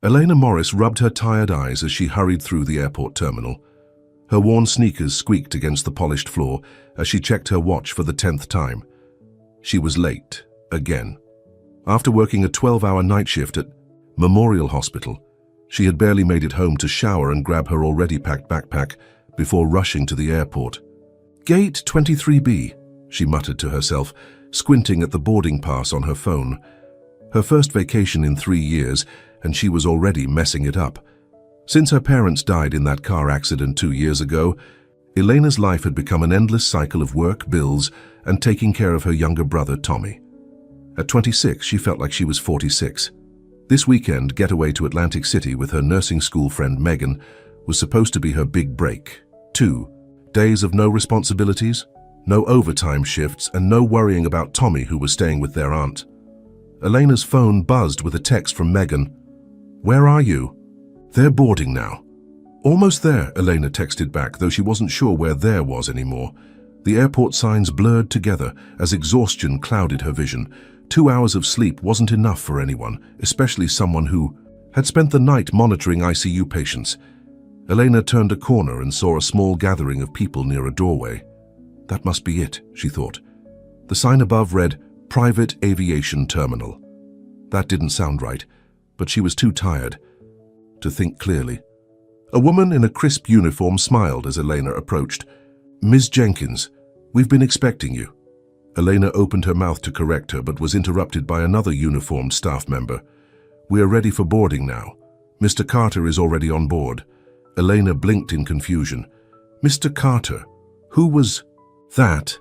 Elena Morris rubbed her tired eyes as she hurried through the airport terminal. Her worn sneakers squeaked against the polished floor as she checked her watch for the 10th time. She was late, again. After working a 12-hour night shift at Memorial Hospital, she had barely made it home to shower and grab her already packed backpack before rushing to the airport. "Gate 23B, she muttered to herself, squinting at the boarding pass on her phone. Her first vacation in 3 years, and she was already messing it up. Since her parents died in that car accident 2 years ago, Elena's life had become an endless cycle of work, bills, and taking care of her younger brother, Tommy. At 26, she felt like she was 46. This weekend getaway to Atlantic City with her nursing school friend Megan was supposed to be her big break. 2 days of no responsibilities, no overtime shifts, and no worrying about Tommy, who was staying with their aunt. Elena's phone buzzed with a text from Megan. "Where are you?" "They're boarding now." "Almost there," Elena texted back, though she wasn't sure where there was anymore. The airport signs blurred together as exhaustion clouded her vision. 2 hours of sleep wasn't enough for anyone, especially someone who had spent the night monitoring ICU patients. Elena turned a corner and saw a small gathering of people near a doorway. That must be it, she thought. The sign above read, "Private Aviation Terminal." That didn't sound right, but she was too tired to think clearly. A woman in a crisp uniform smiled as Elena approached. "Ms. Jenkins, we've been expecting you." Elena opened her mouth to correct her, but was interrupted by another uniformed staff member. "We are ready for boarding now. Mr. Carter is already on board." Elena blinked in confusion. Mr. Carter? Who was that?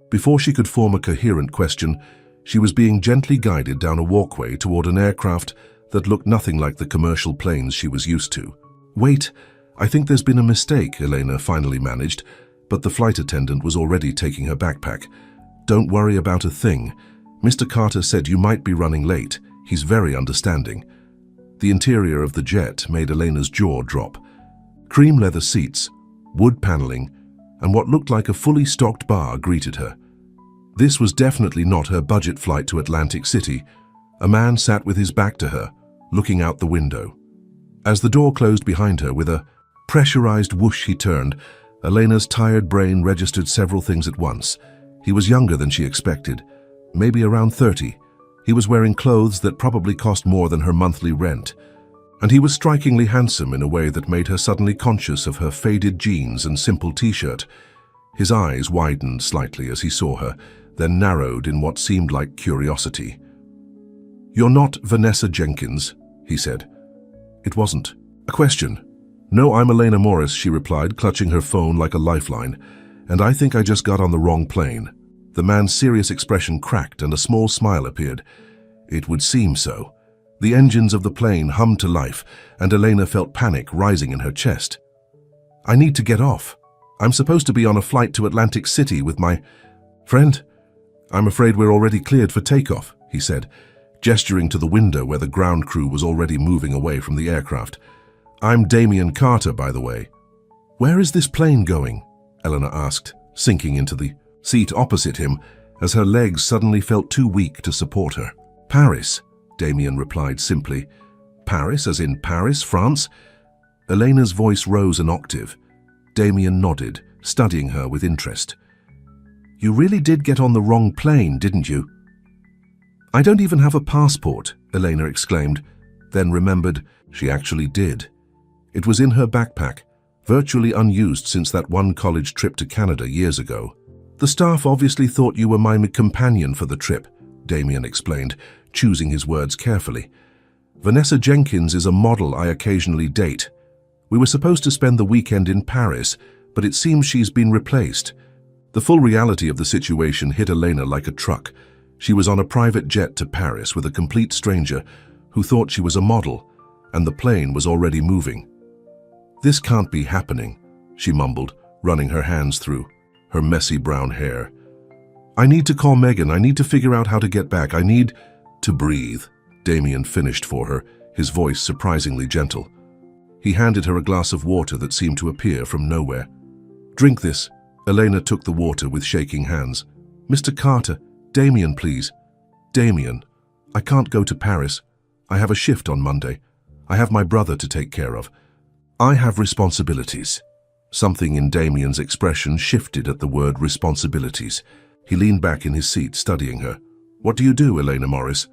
Before she could form a coherent question, she was being gently guided down a walkway toward an aircraft that looked nothing like the commercial planes she was used to. "Wait, I think there's been a mistake," Elena finally managed, but the flight attendant was already taking her backpack. "Don't worry about a thing. Mr. Carter said you might be running late. He's very understanding." The interior of the jet made Elena's jaw drop. Cream leather seats, wood paneling, and what looked like a fully stocked bar greeted her. This was definitely not her budget flight to Atlantic City. A man sat with his back to her, looking out the window. As the door closed behind her with a pressurized whoosh, he turned. Elena's tired brain registered several things at once. He was younger than she expected, maybe around 30. He was wearing clothes that probably cost more than her monthly rent. And he was strikingly handsome in a way that made her suddenly conscious of her faded jeans and simple t-shirt. His eyes widened slightly as he saw her, then narrowed in what seemed like curiosity. "You're not Vanessa Jenkins," he said. It wasn't a question. "No, I'm Elena Morris," she replied, clutching her phone like a lifeline. "And I think I just got on the wrong plane." The man's serious expression cracked and a small smile appeared. It would seem so. The engines of the plane hummed to life, and Elena felt panic rising in her chest. "I need to get off. I'm supposed to be on a flight to Atlantic City with my friend." "I'm afraid we're already cleared for takeoff," he said, gesturing to the window where the ground crew was already moving away from the aircraft. "I'm Damien Carter, by the way." "Where is this plane going?" Elena asked, sinking into the seat opposite him as her legs suddenly felt too weak to support her. "Paris," Damien replied simply. "Paris, as in Paris, France?" Elena's voice rose an octave. Damien nodded, studying her with interest. "You really did get on the wrong plane, didn't you?" "I don't even have a passport," Elena exclaimed, then remembered she actually did. It was in her backpack, virtually unused since that one college trip to Canada years ago. "The staff obviously thought you were my companion for the trip," Damien explained, choosing his words carefully. "Vanessa Jenkins is a model I occasionally date. We were supposed to spend the weekend in Paris, but it seems she's been replaced." The full reality of the situation hit Elena like a truck. She was on a private jet to Paris with a complete stranger who thought she was a model, and the plane was already moving. "This can't be happening," she mumbled, running her hands through her messy brown hair. "I need to call Megan. I need to figure out how to get back. I need to breathe," Damien finished for her, his voice surprisingly gentle. He handed her a glass of water that seemed to appear from nowhere. "Drink this." Elena took the water with shaking hands. "Mr. Carter, Damien, please." "Damien, I can't go to Paris. I have a shift on Monday. I have my brother to take care of. I have responsibilities. Something in Damien's expression shifted at the word responsibilities. He leaned back in his seat, studying her. What do you do, Elena Morris?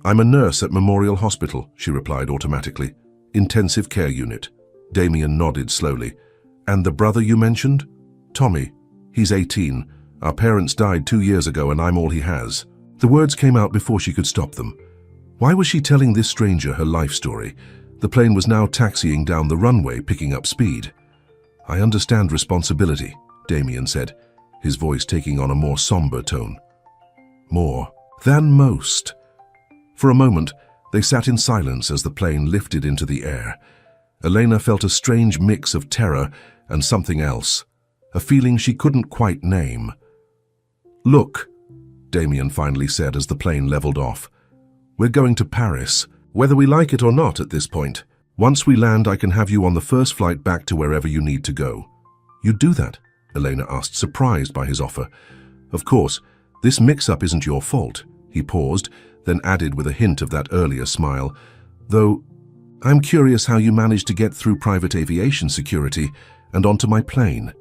I'm a nurse at Memorial Hospital, she replied automatically. Intensive care unit. Damien nodded slowly. And the brother you mentioned? Tommy. He's 18. Our parents died 2 years ago and I'm all he has. The words came out before she could stop them. Why was she telling this stranger her life story? The plane was now taxiing down the runway, picking up speed. I understand responsibility, Damien said, his voice taking on a more somber tone. More than most. For a moment, they sat in silence as the plane lifted into the air. Elena felt a strange mix of terror and something else, a feeling she couldn't quite name. Look, Damien finally said as the plane leveled off. We're going to Paris, whether we like it or not at this point. Once we land, I can have you on the first flight back to wherever you need to go. You'd do that? Elena asked, surprised by his offer. Of course, this mix-up isn't your fault. He paused, then added with a hint of that earlier smile. Though, I'm curious how you managed to get through private aviation security and onto my plane.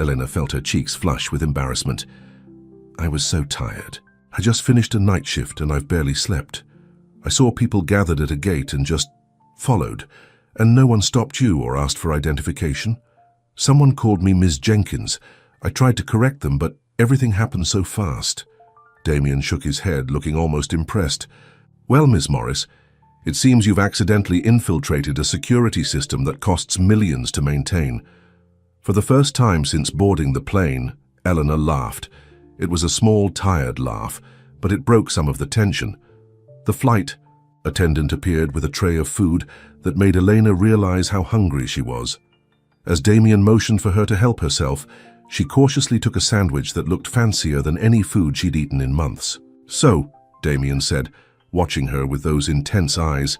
Elena felt her cheeks flush with embarrassment. I was so tired. I just finished a night shift and I've barely slept. I saw people gathered at a gate and just followed, and no one stopped you or asked for identification. Someone called me Ms. Jenkins. I tried to correct them, but everything happened so fast. Damien shook his head, looking almost impressed. Well, Miss Morris, it seems you've accidentally infiltrated a security system that costs millions to maintain. For the first time since boarding the plane, Eleanor laughed. It was a small, tired laugh, but it broke some of the tension. The flight attendant appeared with a tray of food that made Elena realize how hungry she was. As Damien motioned for her to help herself, she cautiously took a sandwich that looked fancier than any food she'd eaten in months. So, Damien said, watching her with those intense eyes,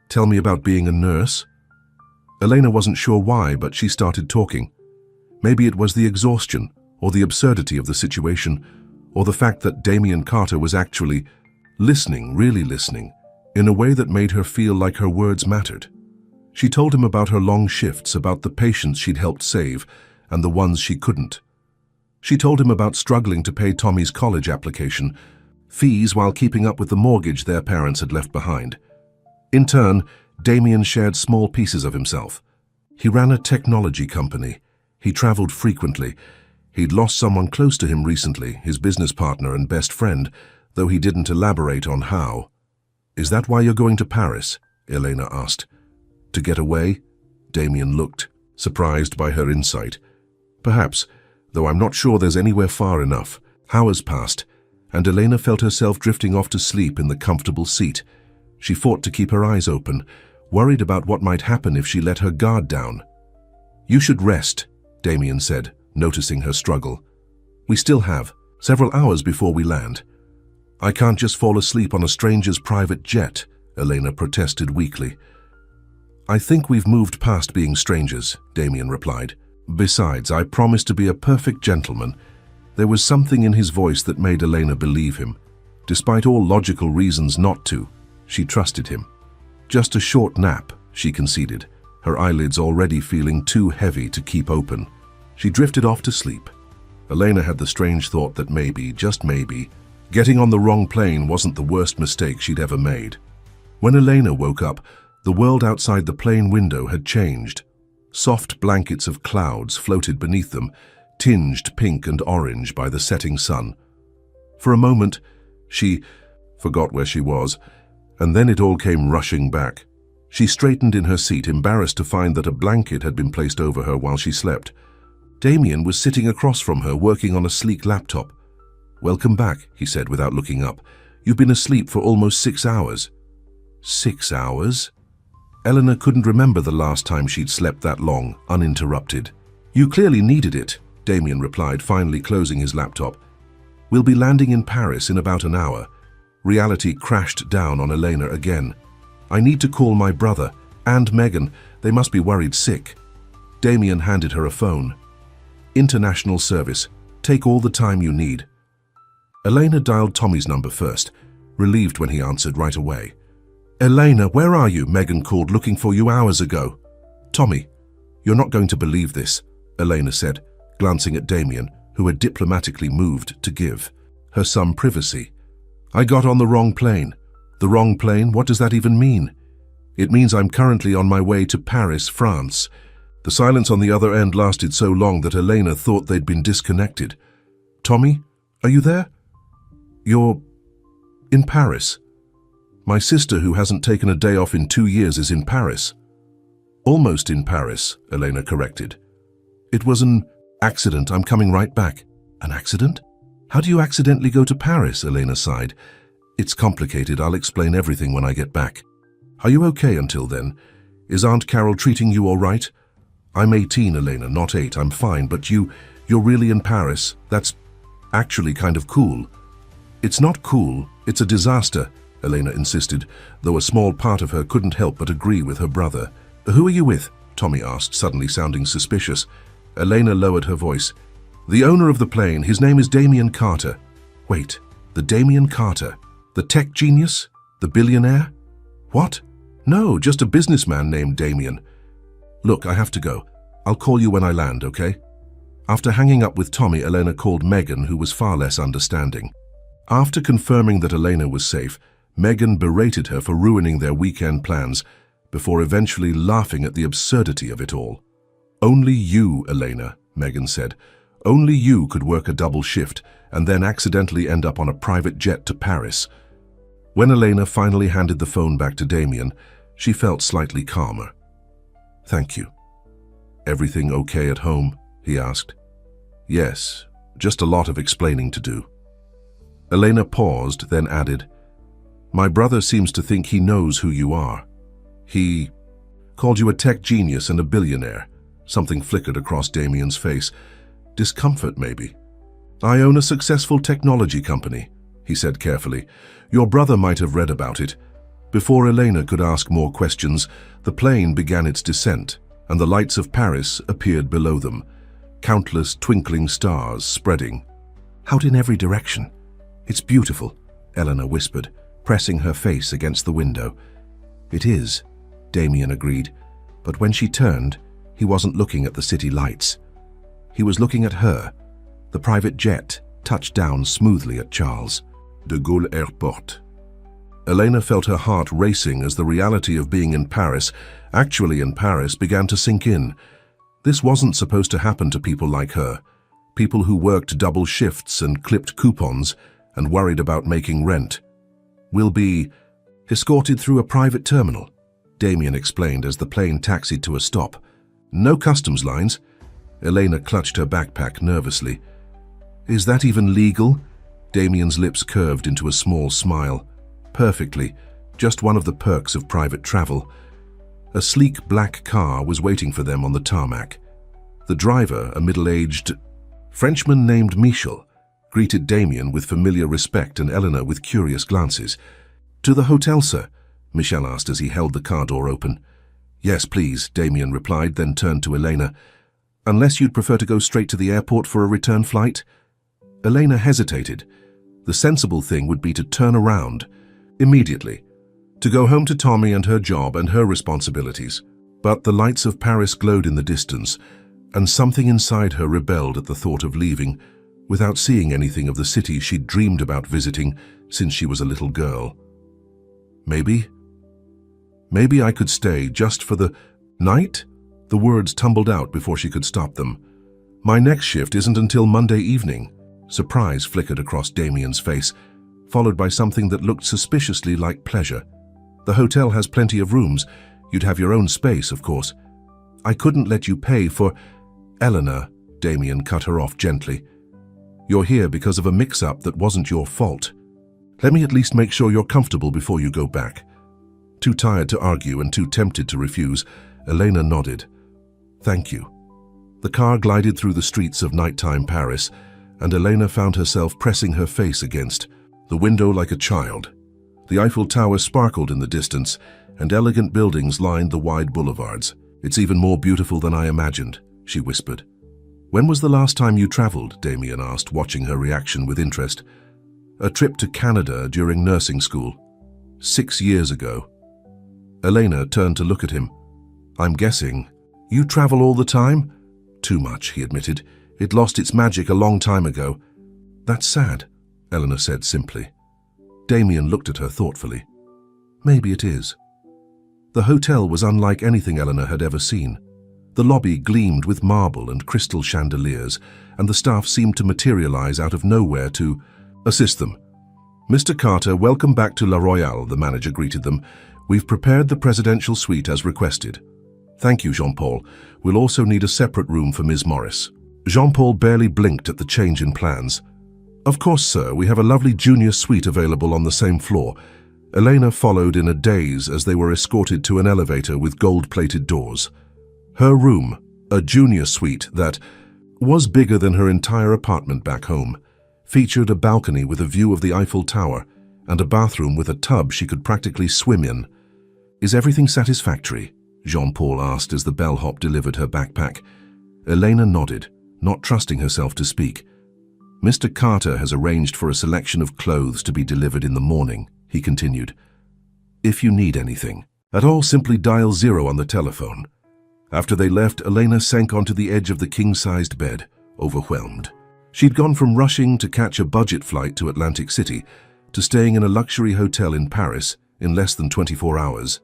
tell me about being a nurse? Elena wasn't sure why, but she started talking. Maybe it was the exhaustion, or the absurdity of the situation, or the fact that Damien Carter was actually listening, really listening, in a way that made her feel like her words mattered. She told him about her long shifts, about the patients she'd helped save, and the ones she couldn't. She told him about struggling to pay Tommy's college application, fees while keeping up with the mortgage their parents had left behind. In turn, Damien shared small pieces of himself. He ran a technology company. He traveled frequently. He'd lost someone close to him recently, his business partner and best friend, though he didn't elaborate on how. Is that why you're going to Paris? Elena asked. To get away? Damien looked, surprised by her insight. Perhaps, though I'm not sure there's anywhere far enough. Hours passed, and Elena felt herself drifting off to sleep in the comfortable seat. She fought to keep her eyes open, worried about what might happen if she let her guard down. You should rest, Damien said, noticing her struggle. We still have several hours before we land. I can't just fall asleep on a stranger's private jet, Elena protested weakly. I think we've moved past being strangers, Damien replied. Besides, I promised to be a perfect gentleman. There was something in his voice that made Elena believe him. Despite all logical reasons not to, she trusted him. Just a short nap, she conceded, her eyelids already feeling too heavy to keep open. She drifted off to sleep. Elena had the strange thought that maybe, just maybe, getting on the wrong plane wasn't the worst mistake she'd ever made. When Elena woke up, the world outside the plane window had changed. Soft blankets of clouds floated beneath them, tinged pink and orange by the setting sun. For a moment, she forgot where she was, and then it all came rushing back. She straightened in her seat, embarrassed to find that a blanket had been placed over her while she slept. Damien was sitting across from her, working on a sleek laptop. Welcome back, he said without looking up. You've been asleep for almost 6 hours. 6 hours? Eleanor couldn't remember the last time she'd slept that long, uninterrupted. You clearly needed it, Damien replied, finally closing his laptop. We'll be landing in Paris in about an hour. Reality crashed down on Elena again. I need to call my brother and Megan. They must be worried sick. Damien handed her a phone. International service. Take all the time you need. Elena dialed Tommy's number first, relieved when he answered right away. Elena, where are you? Megan called, looking for you hours ago. Tommy, you're not going to believe this, Elena said, glancing at Damien, who had diplomatically moved to give her some privacy. I got on the wrong plane. The wrong plane? What does that even mean? It means I'm currently on my way to Paris, France. The silence on the other end lasted so long that Elena thought they'd been disconnected. Tommy, are you there? You're in Paris. My sister, who hasn't taken a day off in 2 years, is in Paris. Almost in Paris, Elena corrected. It was an accident. I'm coming right back. An accident? How do you accidentally go to Paris? Elena sighed. It's complicated. I'll explain everything when I get back. Are you okay until then? Is Aunt Carol treating you all right? I'm 18, Elena, not 8. I'm fine, but you're really in Paris. That's actually kind of cool. It's not cool. It's a disaster, Elena insisted, though a small part of her couldn't help but agree with her brother. Who are you with? Tommy asked, suddenly sounding suspicious. Elena lowered her voice. The owner of the plane, his name is Damien Carter. Wait, the Damien Carter? The tech genius? The billionaire? What? No, just a businessman named Damien. Look, I have to go. I'll call you when I land, okay? After hanging up with Tommy, Elena called Megan, who was far less understanding. After confirming that Elena was safe, Megan berated her for ruining their weekend plans, before eventually laughing at the absurdity of it all. Only you, Elena, Megan said. Only you could work a double shift and then accidentally end up on a private jet to Paris. When Elena finally handed the phone back to Damien, she felt slightly calmer. Thank you. Everything okay at home? He asked. Yes, just a lot of explaining to do. Elena paused, then added, My brother seems to think he knows who you are. He called you a tech genius and a billionaire. Something flickered across Damien's face. Discomfort, maybe. I own a successful technology company, he said carefully. Your brother might have read about it. Before Elena could ask more questions, the plane began its descent, and the lights of Paris appeared below them, countless twinkling stars spreading. Out in every direction. It's beautiful, Elena whispered, pressing her face against the window. It is, Damien agreed, but when she turned, he wasn't looking at the city lights. He was looking at her. The private jet touched down smoothly at Charles de Gaulle Airport. Elena felt her heart racing as the reality of being in Paris, actually in Paris, began to sink in. This wasn't supposed to happen to people like her, people who worked double shifts and clipped coupons and worried about making rent. We'll be escorted through a private terminal, Damien explained as the plane taxied to a stop. No customs lines. Elena clutched her backpack nervously. Is that even legal? Damien's lips curved into a small smile. Perfectly, just one of the perks of private travel. A sleek black car was waiting for them on the tarmac. The driver, a middle-aged Frenchman named Michel, greeted Damien with familiar respect and Elena with curious glances. To the hotel, sir? Michel asked as he held the car door open. Yes, please, Damien replied, then turned to Elena. Unless you'd prefer to go straight to the airport for a return flight? Elena hesitated. The sensible thing would be to turn around immediately, to go home to Tommy and her job and her responsibilities. But the lights of Paris glowed in the distance, and something inside her rebelled at the thought of leaving, without seeing anything of the city she'd dreamed about visiting since she was a little girl. Maybe I could stay just for the night? The words tumbled out before she could stop them. My next shift isn't until Monday evening. Surprise flickered across Damien's face, followed by something that looked suspiciously like pleasure. The hotel has plenty of rooms. You'd have your own space, of course. I couldn't let you pay for... Eleanor, Damien cut her off gently. You're here because of a mix-up that wasn't your fault. Let me at least make sure you're comfortable before you go back. Too tired to argue and too tempted to refuse, Elena nodded. Thank you. The car glided through the streets of nighttime Paris, and Elena found herself pressing her face against the window like a child. The Eiffel Tower sparkled in the distance, and elegant buildings lined the wide boulevards. It's even more beautiful than I imagined, she whispered. When was the last time you traveled? Damien asked, watching her reaction with interest. A trip to Canada during nursing school. 6 years ago, Elena turned to look at him. "I'm guessing. You travel all the time?" "Too much," he admitted. "It lost its magic a long time ago." "That's sad," Elena said simply. Damien looked at her thoughtfully. "Maybe it is." The hotel was unlike anything Elena had ever seen. The lobby gleamed with marble and crystal chandeliers, and the staff seemed to materialize out of nowhere to assist them. "Mr. Carter, welcome back to La Royale," the manager greeted them. "We've prepared the presidential suite as requested." "Thank you, Jean-Paul. We'll also need a separate room for Ms. Morris." Jean-Paul barely blinked at the change in plans. "Of course, sir. We have a lovely junior suite available on the same floor." Elena followed in a daze as they were escorted to an elevator with gold-plated doors. Her room, a junior suite that was bigger than her entire apartment back home, featured a balcony with a view of the Eiffel Tower and a bathroom with a tub she could practically swim in. "Is everything satisfactory?" Jean-Paul asked as the bellhop delivered her backpack. Elena nodded, not trusting herself to speak. "Mr. Carter has arranged for a selection of clothes to be delivered in the morning," he continued. "If you need anything at all, simply dial 0 on the telephone." After they left, Elena sank onto the edge of the king-sized bed, overwhelmed. She'd gone from rushing to catch a budget flight to Atlantic City to staying in a luxury hotel in Paris in less than 24 hours.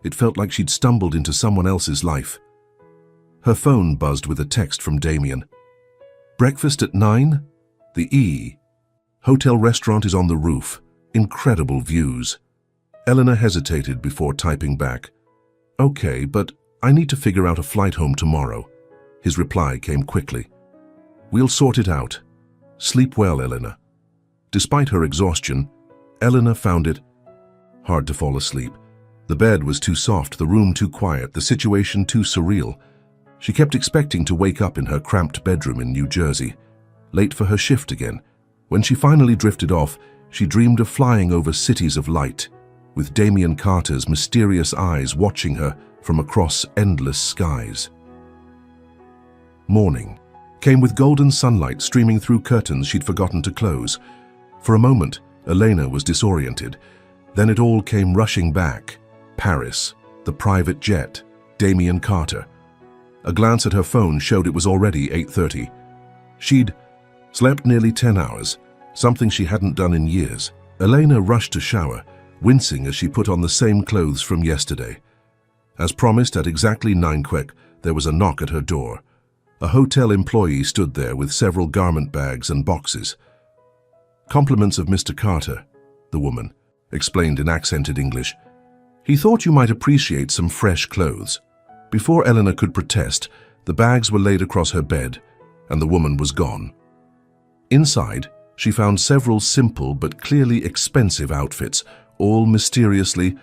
It felt like she'd stumbled into someone else's life. Her phone buzzed with a text from Damien. "Breakfast at 9? The E. Hotel restaurant is on the roof. Incredible views." Elena hesitated before typing back. "Okay, but I need to figure out a flight home tomorrow." His reply came quickly. "We'll sort it out. Sleep well, Elena." Despite her exhaustion, Elena found it hard to fall asleep. The bed was too soft, the room too quiet, the situation too surreal. She kept expecting to wake up in her cramped bedroom in New Jersey, late for her shift again. When she finally drifted off, she dreamed of flying over cities of light, with Damien Carter's mysterious eyes watching her from across endless skies. Morning came with golden sunlight streaming through curtains she'd forgotten to close. For a moment, Elena was disoriented. Then it all came rushing back. Paris, the private jet, Damien Carter. A glance at her phone showed it was already 8:30. She'd slept nearly 10 hours, something she hadn't done in years. Elena rushed to shower, wincing as she put on the same clothes from yesterday. As promised, at exactly 9 there was a knock at her door. A hotel employee stood there with several garment bags and boxes. "Compliments of Mr. Carter," the woman explained in accented English. "He thought you might appreciate some fresh clothes." Before Elena could protest, the bags were laid across her bed, and the woman was gone. Inside, she found several simple but clearly expensive outfits, all mysteriously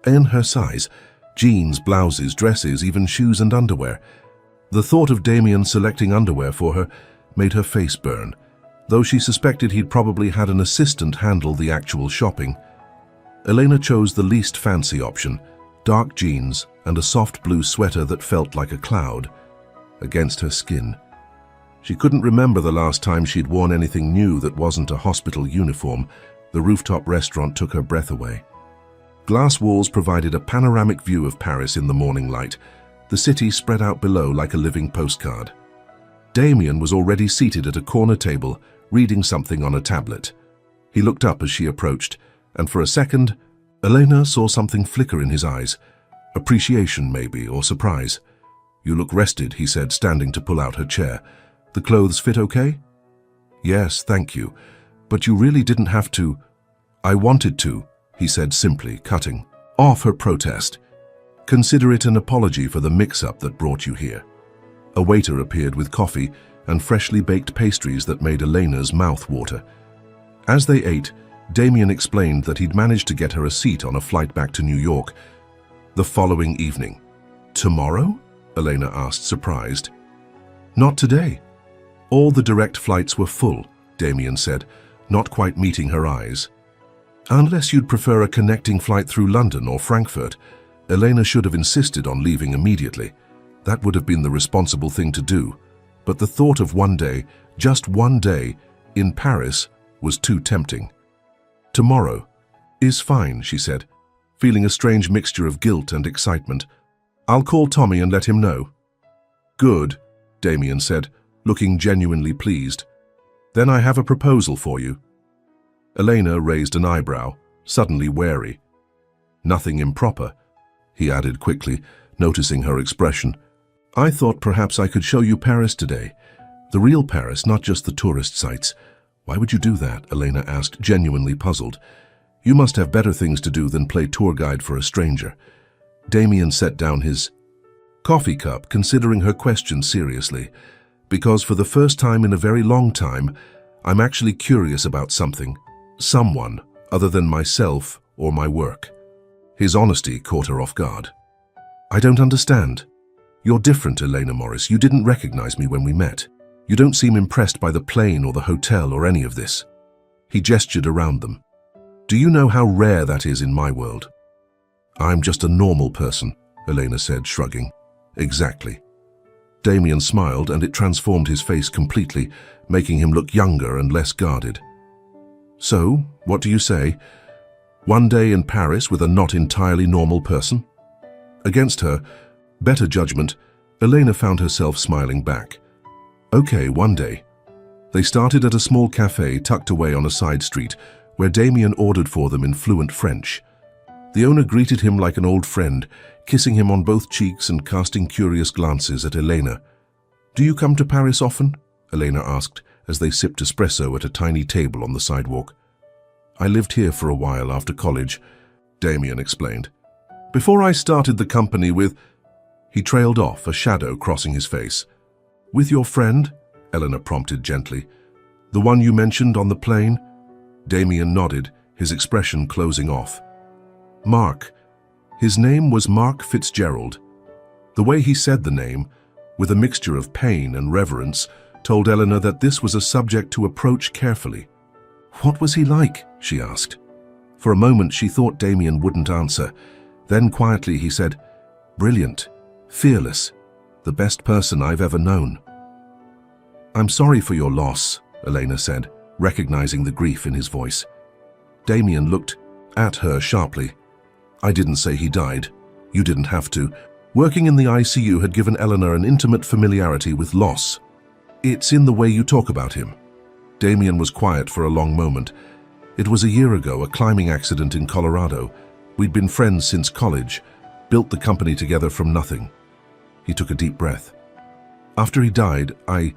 in her size. Jeans, blouses, dresses, even shoes and underwear. The thought of Damien selecting underwear for her made her face burn, though she suspected he'd probably had an assistant handle the actual shopping. Elena chose the least fancy option, dark jeans and a soft blue sweater that felt like a cloud against her skin. She couldn't remember the last time she'd worn anything new that wasn't a hospital uniform. The rooftop restaurant took her breath away. Glass walls provided a panoramic view of Paris in the morning light, the city spread out below like a living postcard. Damien was already seated at a corner table, reading something on a tablet. He looked up as she approached, and for a second, Elena saw something flicker in his eyes. Appreciation, maybe, or surprise. "You look rested," he said, standing to pull out her chair. "The clothes fit okay?" "Yes, thank you. But you really didn't have to." "I wanted to," he said simply, cutting off her protest. "Consider it an apology for the mix-up that brought you here." A waiter appeared with coffee and freshly baked pastries that made Elena's mouth water. As they ate, Damien explained that he'd managed to get her a seat on a flight back to New York the following evening. "Tomorrow?" Elena asked, surprised. "Not today. All the direct flights were full," Damien said, not quite meeting her eyes. "Unless you'd prefer a connecting flight through London or Frankfurt." Elena should have insisted on leaving immediately. That would have been the responsible thing to do. But the thought of one day, just one day, in Paris was too tempting. "Tomorrow is fine," she said. feeling a strange mixture of guilt and excitement. "I'll call Tommy and let him know." "Good," Damien said, looking genuinely pleased. "Then I have a proposal for you." Elena raised an eyebrow, suddenly wary. "Nothing improper," he added quickly, noticing her expression. "I thought perhaps I could show you Paris today. The real Paris, not just the tourist sites." "Why would you do that?" Elena asked, genuinely puzzled. "You must have better things to do than play tour guide for a stranger." Damien set down his coffee cup, considering her question seriously. "Because for the first time in a very long time, I'm actually curious about something. Someone, other than myself or my work." His honesty caught her off guard. "I don't understand. You're different, Elena Morris. You didn't recognize me when we met. You don't seem impressed by the plane or the hotel or any of this." He gestured around them. "Do you know how rare that is in my world?" "I'm just a normal person," Elena said, shrugging. "Exactly." Damien smiled, and it transformed his face completely, making him look younger and less guarded. "So, what do you say? One day in Paris with a not entirely normal person?" Against her better judgment, Elena found herself smiling back. "Okay, one day." They started at a small cafe tucked away on a side street, where Damien ordered for them in fluent French. The owner greeted him like an old friend, kissing him on both cheeks and casting curious glances at Elena. "Do you come to Paris often?" Elena asked, as they sipped espresso at a tiny table on the sidewalk. "I lived here for a while after college," Damien explained. "Before I started the company with—" He trailed off, a shadow crossing his face. "With your friend?" Elena prompted gently. "The one you mentioned on the plane?" Damien nodded, his expression closing off. "Mark. His name was Mark Fitzgerald." The way he said the name, with a mixture of pain and reverence, told Eleanor that this was a subject to approach carefully. "What was he like?" she asked. For a moment she thought Damien wouldn't answer. Then quietly he said, "Brilliant, fearless, the best person I've ever known." "I'm sorry for your loss," Elena said, recognizing the grief in his voice. Damien looked at her sharply. "I didn't say he died. You didn't have to." Working in the ICU had given Eleanor an intimate familiarity with loss. "It's in the way you talk about him." Damien was quiet for a long moment. "It was a year ago, a climbing accident in Colorado. We'd been friends since college, built the company together from nothing." He took a deep breath. "After he died, I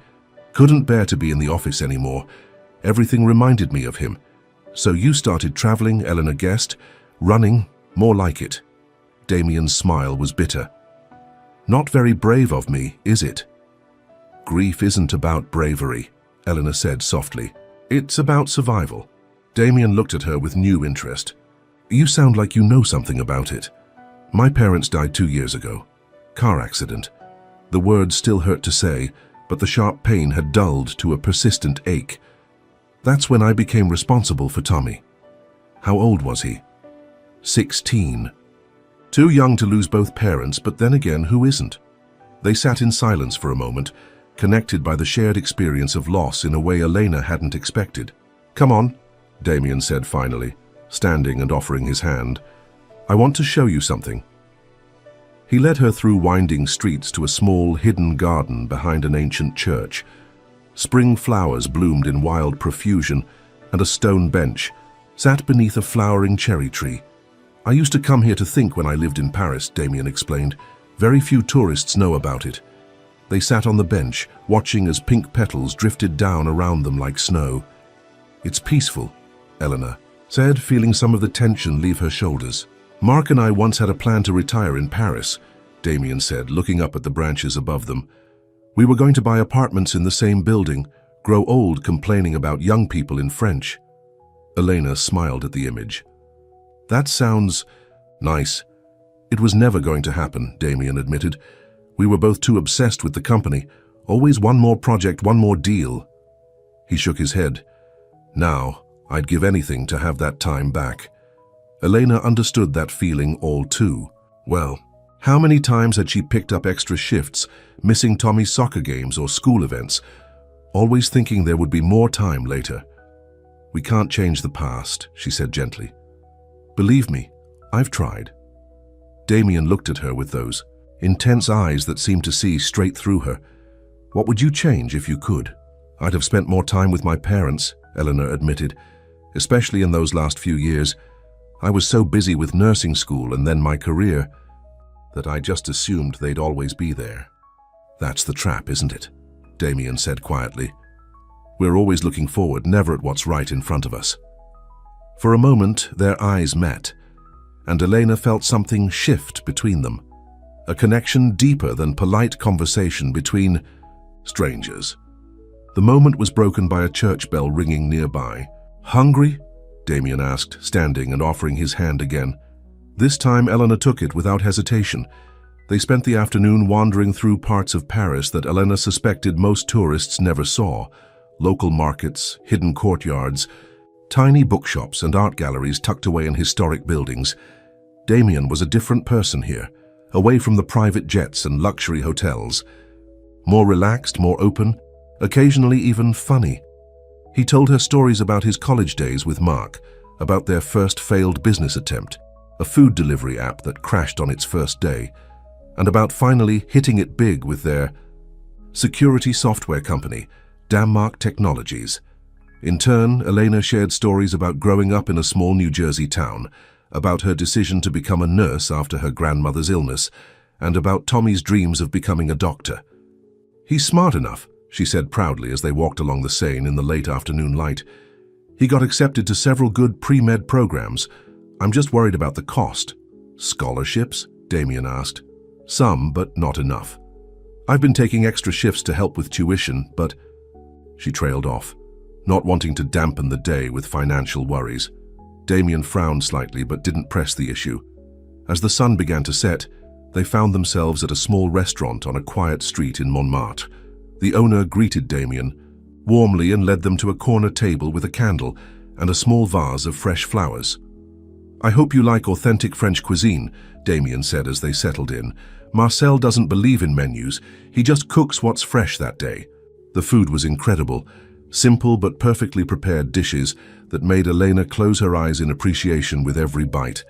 couldn't bear to be in the office anymore. Everything reminded me of him. So you started traveling," Eleanor guessed. "Running, more like it." Damien's smile was bitter. "Not very brave of me, is it?" "Grief isn't about bravery," Eleanor said softly. "It's about survival." Damien looked at her with new interest. "You sound like you know something about it." "My parents died 2 years ago. Car accident." The words still hurt to say, but the sharp pain had dulled to a persistent ache. "That's when I became responsible for Tommy." "How old was he?" 16. Too young to lose both parents, but then again, who isn't? They sat in silence for a moment, connected by the shared experience of loss in a way Elena hadn't expected. "Come on," Damien said finally, standing and offering his hand. "I want to show you something." He led her through winding streets to a small, hidden garden behind an ancient church. Spring flowers bloomed in wild profusion, and a stone bench sat beneath a flowering cherry tree. "I used to come here to think when I lived in Paris," Damien explained. "Very few tourists know about it." They sat on the bench, watching as pink petals drifted down around them like snow. "It's peaceful," Eleanor said, feeling some of the tension leave her shoulders. "Mark and I once had a plan to retire in Paris," Damien said, looking up at the branches above them. "We were going to buy apartments in the same building, grow old complaining about young people in French." Elena smiled at the image. "That sounds nice." "It was never going to happen," Damien admitted. "We were both too obsessed with the company. Always one more project, one more deal." He shook his head. "Now, I'd give anything to have that time back." Elena understood that feeling all too well. How many times had she picked up extra shifts, missing Tommy's soccer games or school events, always thinking there would be more time later. "We can't change the past," she said gently. "Believe me, I've tried. Damien looked at her with those intense eyes that seemed to see straight through her. What would you change if you could? I'd have spent more time with my parents, Eleanor admitted, especially in those last few years. I was so busy with nursing school and then my career that I just assumed they'd always be there. That's the trap, isn't it? Damien said quietly. We're always looking forward, never at what's right in front of us. For a moment, their eyes met, and Elena felt something shift between them, a connection deeper than polite conversation between strangers. The moment was broken by a church bell ringing nearby. Hungry? Damien asked, standing and offering his hand again. This time Eleanor took it without hesitation. They spent the afternoon wandering through parts of Paris that Elena suspected most tourists never saw. Local markets, hidden courtyards, tiny bookshops and art galleries tucked away in historic buildings. Damien was a different person here, away from the private jets and luxury hotels. More relaxed, more open, occasionally even funny. He told her stories about his college days with Mark, about their first failed business attempt, a food delivery app that crashed on its first day, and about finally hitting it big with their security software company, Mark Technologies. In turn, Elena shared stories about growing up in a small New Jersey town, about her decision to become a nurse after her grandmother's illness, and about Tommy's dreams of becoming a doctor. He's smart enough, she said proudly as they walked along the Seine in the late afternoon light. He got accepted to several good pre-med programs. I'm just worried about the cost. Scholarships? Damien asked. Some, but not enough. I've been taking extra shifts to help with tuition, but... She trailed off, not wanting to dampen the day with financial worries. Damien frowned slightly but didn't press the issue. As the sun began to set, they found themselves at a small restaurant on a quiet street in Montmartre. The owner greeted Damien warmly and led them to a corner table with a candle and a small vase of fresh flowers. I hope you like authentic French cuisine, Damien said as they settled in. Marcel doesn't believe in menus, he just cooks what's fresh that day. The food was incredible, simple but perfectly prepared dishes that made Elena close her eyes in appreciation with every bite.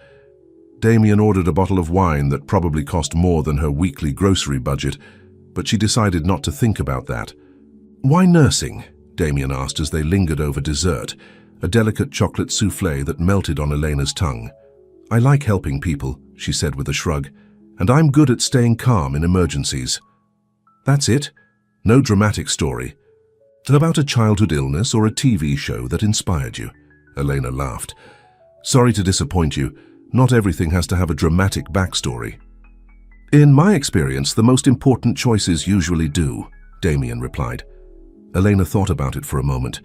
Damien ordered a bottle of wine that probably cost more than her weekly grocery budget, but she decided not to think about that. Why nursing? Damien asked as they lingered over dessert, a delicate chocolate souffle that melted on Elena's tongue. I like helping people, she said with a shrug, and I'm good at staying calm in emergencies. That's it? No dramatic story. About a childhood illness or a TV show that inspired you? Elena laughed. Sorry to disappoint you. Not everything has to have a dramatic backstory. In my experience, the most important choices usually do, Damien replied. Elena thought about it for a moment.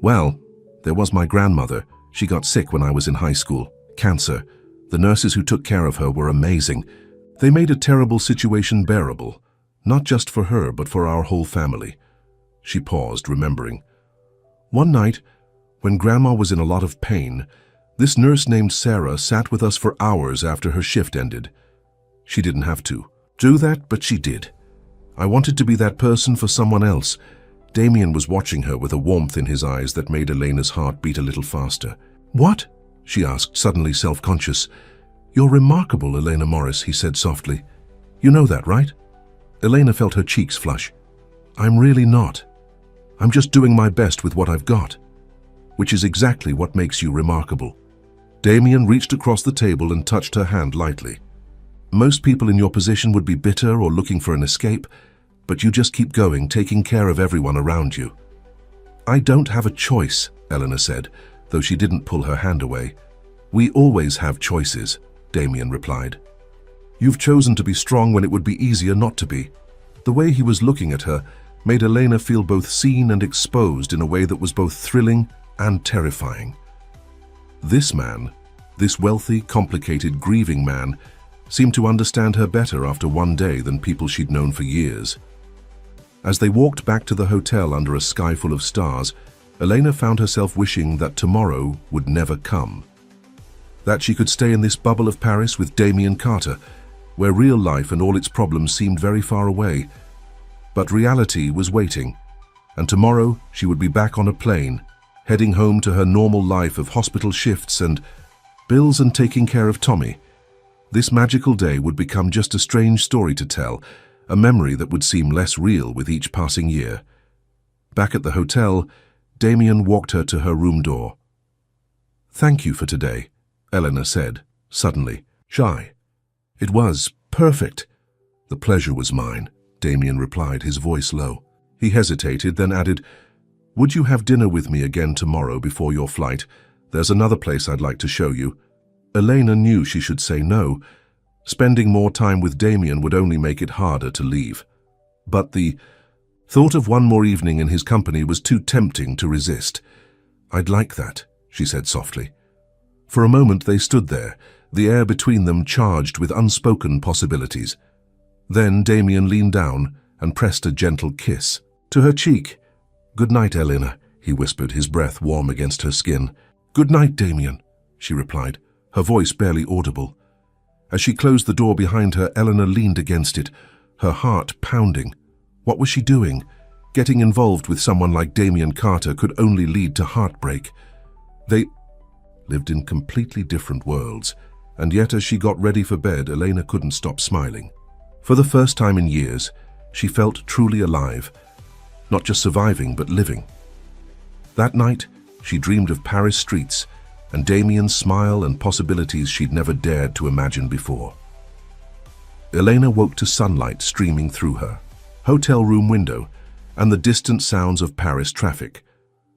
Well, there was my grandmother. She got sick when I was in high school. Cancer. The nurses who took care of her were amazing. They made a terrible situation bearable. Not just for her, but for our whole family. She paused, remembering. One night, when Grandma was in a lot of pain, this nurse named Sarah sat with us for hours after her shift ended. She didn't have to do that, but she did. I wanted to be that person for someone else. Damien was watching her with a warmth in his eyes that made Elena's heart beat a little faster. What? She asked, suddenly self-conscious. You're remarkable, Elena Morris, he said softly. You know that, right? Elena felt her cheeks flush. I'm really not. I'm just doing my best with what I've got, which is exactly what makes you remarkable. Damien reached across the table and touched her hand lightly. Most people in your position would be bitter or looking for an escape, but you just keep going, taking care of everyone around you. I don't have a choice, Eleanor said, though she didn't pull her hand away. We always have choices, Damien replied. You've chosen to be strong when it would be easier not to be. The way he was looking at her made Elena feel both seen and exposed in a way that was both thrilling and terrifying. This man, this wealthy, complicated, grieving man, seemed to understand her better after one day than people she'd known for years. As they walked back to the hotel under a sky full of stars, Elena found herself wishing that tomorrow would never come. That she could stay in this bubble of Paris with Damien Carter, where real life and all its problems seemed very far away. But reality was waiting, and tomorrow she would be back on a plane, heading home to her normal life of hospital shifts and bills and taking care of Tommy. This magical day would become just a strange story to tell, a memory that would seem less real with each passing year. Back at the hotel, Damien walked her to her room door. "Thank you for today," Eleanor said, suddenly, shy. "It was perfect." "The pleasure was mine," Damien replied, his voice low. He hesitated, then added, "Would you have dinner with me again tomorrow before your flight? There's another place I'd like to show you." Elena knew she should say no. Spending more time with Damien would only make it harder to leave. But the thought of one more evening in his company was too tempting to resist. "I'd like that," she said softly. For a moment they stood there, the air between them charged with unspoken possibilities. Then Damien leaned down and pressed a gentle kiss to her cheek. "Good night, Elena," he whispered, his breath warm against her skin. "Good night, Damien," she replied, her voice barely audible. As she closed the door behind her, Eleanor leaned against it, her heart pounding. What was she doing? Getting involved with someone like Damien Carter could only lead to heartbreak. They lived in completely different worlds, and yet as she got ready for bed, Elena couldn't stop smiling. For the first time in years, she felt truly alive, not just surviving, but living. That night, she dreamed of Paris streets and Damien's smile and possibilities she'd never dared to imagine before. Elena woke to sunlight streaming through her hotel room window and the distant sounds of Paris traffic.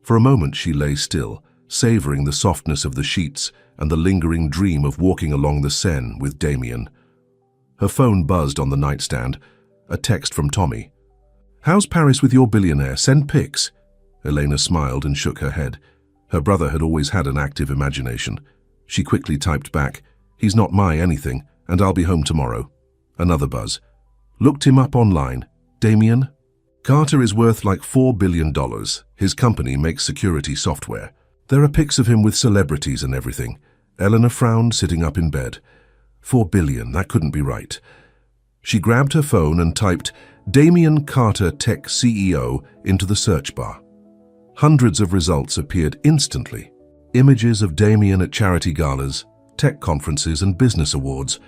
For a moment she lay still, savoring the softness of the sheets and the lingering dream of walking along the Seine with Damien. Her phone buzzed on the nightstand, a text from Tommy. "How's Paris with your billionaire? Send pics." Elena smiled and shook her head. Her brother had always had an active imagination. She quickly typed back, "He's not my anything, and I'll be home tomorrow." Another buzz. "Looked him up online. Damien? Carter is worth like $4 billion. His company makes security software. There are pics of him with celebrities and everything." Eleanor frowned, sitting up in bed. $4 billion, that couldn't be right. She grabbed her phone and typed Damien Carter Tech CEO into the search bar. Hundreds of results appeared instantly. Images of Damien at charity galas, tech conferences and business awards.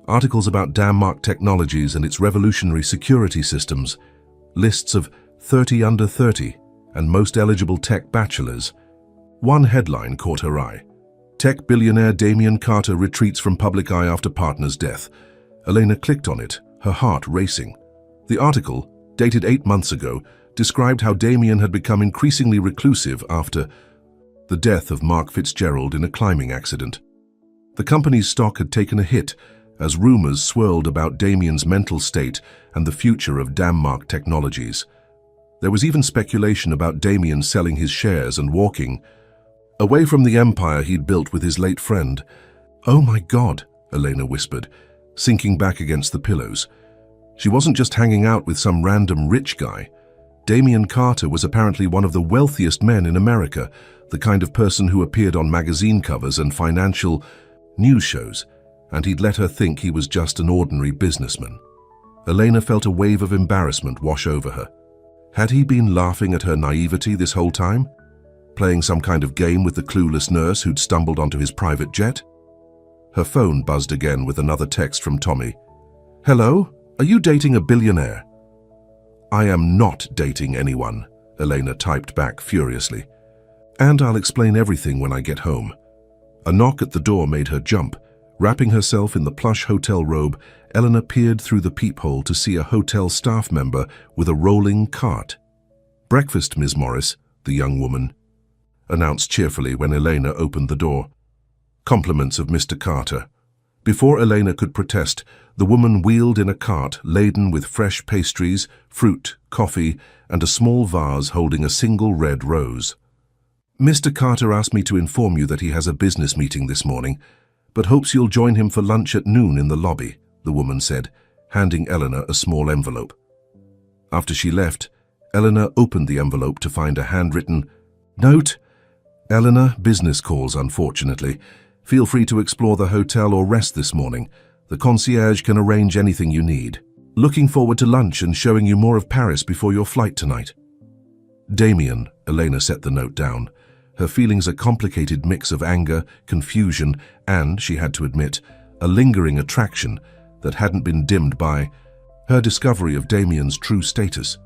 Articles about Denmark Technologies and its revolutionary security systems. Lists of 30 under 30 and most eligible tech bachelors. One headline caught her eye. Tech billionaire Damien Carter retreats from public eye after partner's death. Elena clicked on it, her heart racing. The article, dated 8 months ago, described how Damien had become increasingly reclusive after the death of Mark Fitzgerald in a climbing accident. The company's stock had taken a hit as rumors swirled about Damien's mental state and the future of Denmark Technologies. There was even speculation about Damien selling his shares and walking away from the empire he'd built with his late friend. "Oh my God," Elena whispered, sinking back against the pillows. She wasn't just hanging out with some random rich guy. Damien Carter was apparently one of the wealthiest men in America, the kind of person who appeared on magazine covers and financial news shows, and he'd let her think he was just an ordinary businessman. Elena felt a wave of embarrassment wash over her. Had he been laughing at her naivety this whole time? Playing some kind of game with the clueless nurse who'd stumbled onto his private jet? Her phone buzzed again with another text from Tommy. "Hello? Are you dating a billionaire?" "I am not dating anyone," Elena typed back furiously. "And I'll explain everything when I get home." A knock at the door made her jump. Wrapping herself in the plush hotel robe, Eleanor peered through the peephole to see a hotel staff member with a rolling cart. "Breakfast, Ms. Morris," the young woman announced cheerfully when Elena opened the door. "Compliments of Mr. Carter." Before Elena could protest, the woman wheeled in a cart laden with fresh pastries, fruit, coffee, and a small vase holding a single red rose. "Mr. Carter asked me to inform you that he has a business meeting this morning, but hopes you'll join him for lunch at noon in the lobby," the woman said, handing Eleanor a small envelope. After she left, Eleanor opened the envelope to find a handwritten note. "Eleanor, business calls, unfortunately. Feel free to explore the hotel or rest this morning. The concierge can arrange anything you need. Looking forward to lunch and showing you more of Paris before your flight tonight." "Damien," Elena set the note down. her feelings a complicated mix of anger, confusion, and, she had to admit, a lingering attraction that hadn't been dimmed by her discovery of Damien's true status.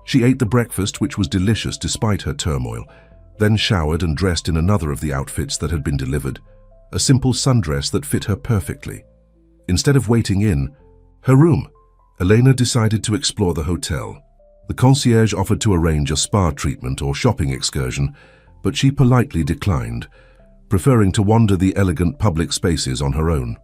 She ate the breakfast, which was delicious despite her turmoil, then showered and dressed in another of the outfits that had been delivered, a simple sundress that fit her perfectly. Instead of waiting in her room, Elena decided to explore the hotel. The concierge offered to arrange a spa treatment or shopping excursion, but she politely declined, preferring to wander the elegant public spaces on her own.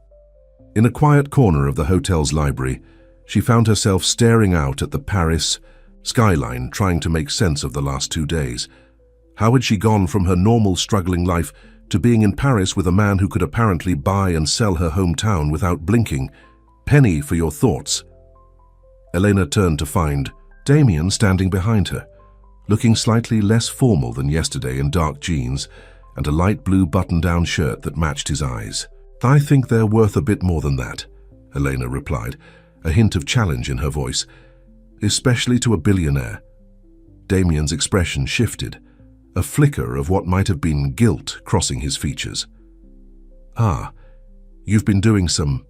In a quiet corner of the hotel's library, she found herself staring out at the Paris skyline, trying to make sense of the last 2 days. How had she gone from her normal struggling life to being in Paris with a man who could apparently buy and sell her hometown without blinking? Penny for your thoughts. Elena turned to find Damien standing behind her, looking slightly less formal than yesterday in dark jeans and a light blue button-down shirt that matched his eyes. "I think they're worth a bit more than that," Elena replied, a hint of challenge in her voice, "especially to a billionaire." Damien's expression shifted, a flicker of what might have been guilt crossing his features. "Ah, you've been doing some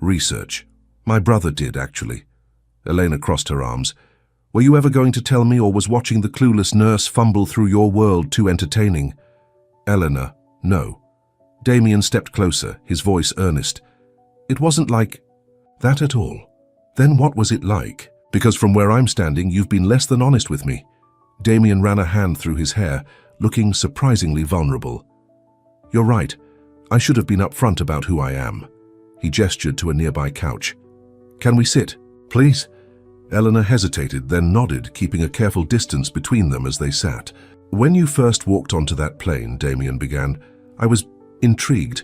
research. My brother did, actually." Elena crossed her arms. "Were you ever going to tell me, or was watching the clueless nurse fumble through your world too entertaining?" "Elena, no." Damien stepped closer, his voice earnest. "It wasn't like that at all." "Then what was it like? Because from where I'm standing, you've been less than honest with me." Damien ran a hand through his hair, looking surprisingly vulnerable. "You're right. I should have been upfront about who I am." He gestured to a nearby couch. "Can we sit, please?" Elena hesitated, then nodded, keeping a careful distance between them as they sat. "When you first walked onto that plane," Damien began, "I was intrigued.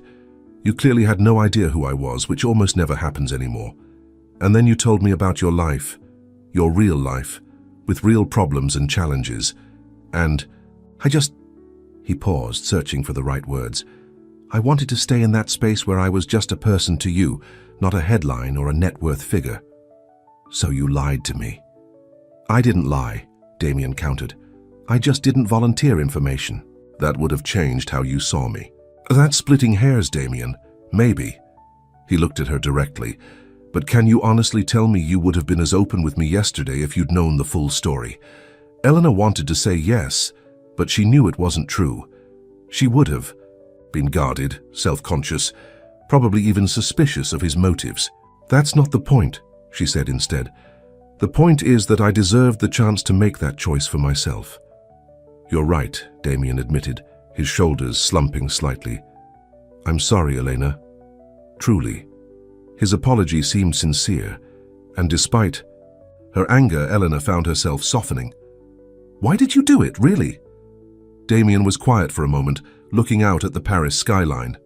You clearly had no idea who I was, which almost never happens anymore. And then you told me about your life, your real life, with real problems and challenges. And I just..." He paused, searching for the right words. "I wanted to stay in that space where I was just a person to you, not a headline or a net worth figure." "So you lied to me." "I didn't lie," Damien countered. "I just didn't volunteer information." "That would have changed how you saw me." "That's splitting hairs, Damien. Maybe." He looked at her directly. "But can you honestly tell me you would have been as open with me yesterday if you'd known the full story?" Elena wanted to say yes, but she knew it wasn't true. She would have been guarded, self-conscious, probably even suspicious of his motives. "That's not the point," she said instead. "The point is that I deserved the chance to make that choice for myself." "You're right," Damien admitted, his shoulders slumping slightly. "I'm sorry, Elena. Truly." His apology seemed sincere, and despite her anger, Elena found herself softening. "Why did you do it, really?" Damien was quiet for a moment, looking out at the Paris skyline.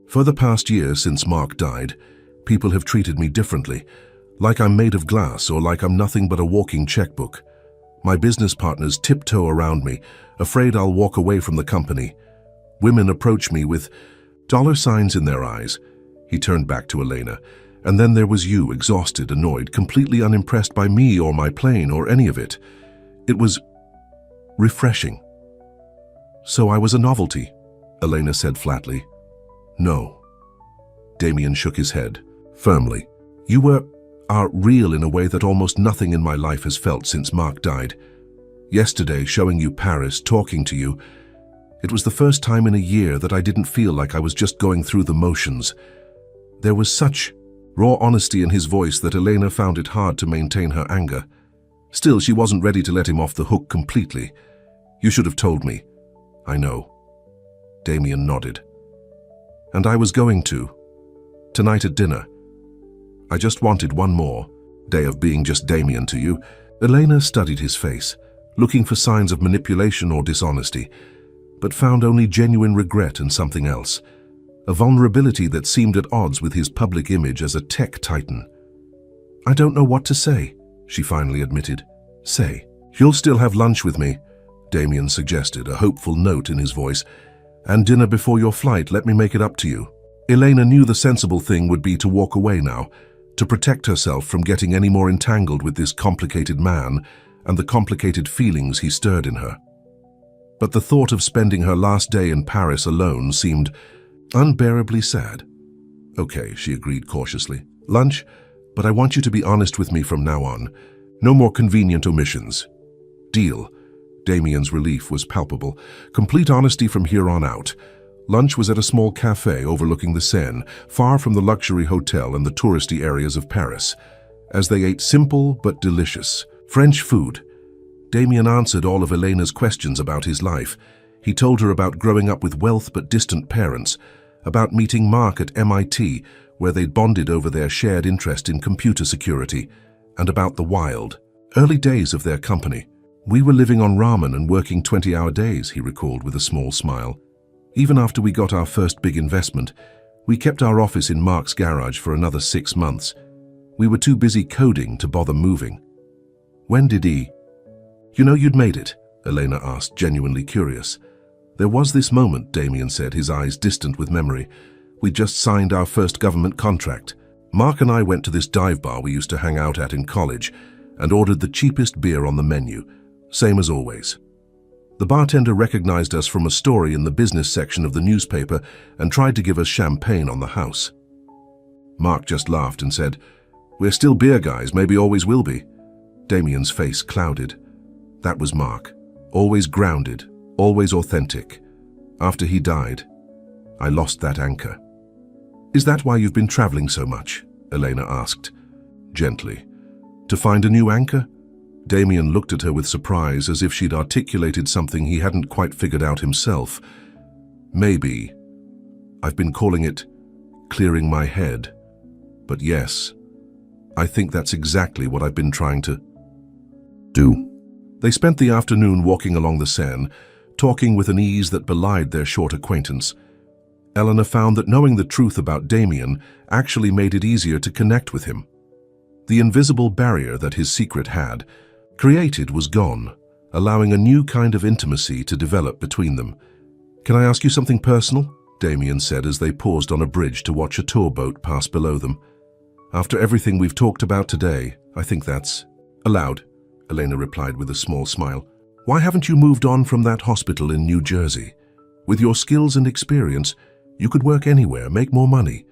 "For the past year since Mark died, people have treated me differently, like I'm made of glass or like I'm nothing but a walking checkbook. My business partners tiptoe around me, afraid I'll walk away from the company. Women approach me with dollar signs in their eyes." He turned back to Elena. "And then there was you, exhausted, annoyed, completely unimpressed by me or my plane or any of it. It was refreshing." "So I was a novelty," Elena said flatly. "No." Damien shook his head, firmly. "You are real in a way that almost nothing in my life has felt since Mark died. Yesterday, showing you Paris, talking to you, it was the first time in a year that I didn't feel like I was just going through the motions." There was such raw honesty in his voice that Elena found it hard to maintain her anger. Still, she wasn't ready to let him off the hook completely. "You should have told me." "I know." Damien nodded. "And I was going to. Tonight at dinner. I just wanted one more day of being just Damien to you." Elena studied his face, looking for signs of manipulation or dishonesty, but found only genuine regret and something else. A vulnerability that seemed at odds with his public image as a tech titan. "I don't know what to say," she finally admitted. "Say." "You'll still have lunch with me," Damien suggested, a hopeful note in his voice. "And dinner before your flight, let me make it up to you." Elena knew the sensible thing would be to walk away now, to protect herself from getting any more entangled with this complicated man and the complicated feelings he stirred in her. but the thought of spending her last day in Paris alone seemed unbearably sad. "Okay," she agreed cautiously. "Lunch, but I want you to be honest with me from now on. No more convenient omissions." "Deal." Damien's relief was palpable. "Complete honesty from here on out." Lunch was at a small cafe overlooking the Seine, far from the luxury hotel and the touristy areas of Paris. As they ate simple but delicious French food, Damien answered all of Elena's questions about his life. He told her about growing up with wealth but distant parents, about meeting Mark at MIT, where they'd bonded over their shared interest in computer security, and about the wild, early days of their company. "We were living on ramen and working 20-hour days," he recalled with a small smile. "Even after we got our first big investment, we kept our office in Mark's garage for another 6 months. We were too busy coding to bother moving." "When did he—" "You know you'd made it?" Elena asked, genuinely curious. "There was this moment," Damien said, his eyes distant with memory. "We just signed our first government contract. Mark and I went to this dive bar we used to hang out at in college and ordered the cheapest beer on the menu, same as always. The bartender recognized us from a story in the business section of the newspaper and tried to give us champagne on the house. Mark just laughed and said, 'We're still beer guys, maybe always will be.'" Damien's face clouded. That was Mark. Always grounded, always authentic. After he died, I lost that anchor. "Is that why you've been traveling so much?" Elena asked, gently. "To find a new anchor?" Damien looked at her with surprise, as if she'd articulated something he hadn't quite figured out himself. "Maybe. I've been calling it clearing my head. But yes, I think that's exactly what I've been trying to do." They spent the afternoon walking along the Seine, talking with an ease that belied their short acquaintance. Eleanor found that knowing the truth about Damien actually made it easier to connect with him. The invisible barrier that his secret had created was gone, allowing a new kind of intimacy to develop between them. "Can I ask you something personal?" Damien said as they paused on a bridge to watch a tour boat pass below them. "After everything we've talked about today, I think that's allowed," Elena replied with a small smile. "Why haven't you moved on from that hospital in New Jersey? With your skills and experience, you could work anywhere, make more money."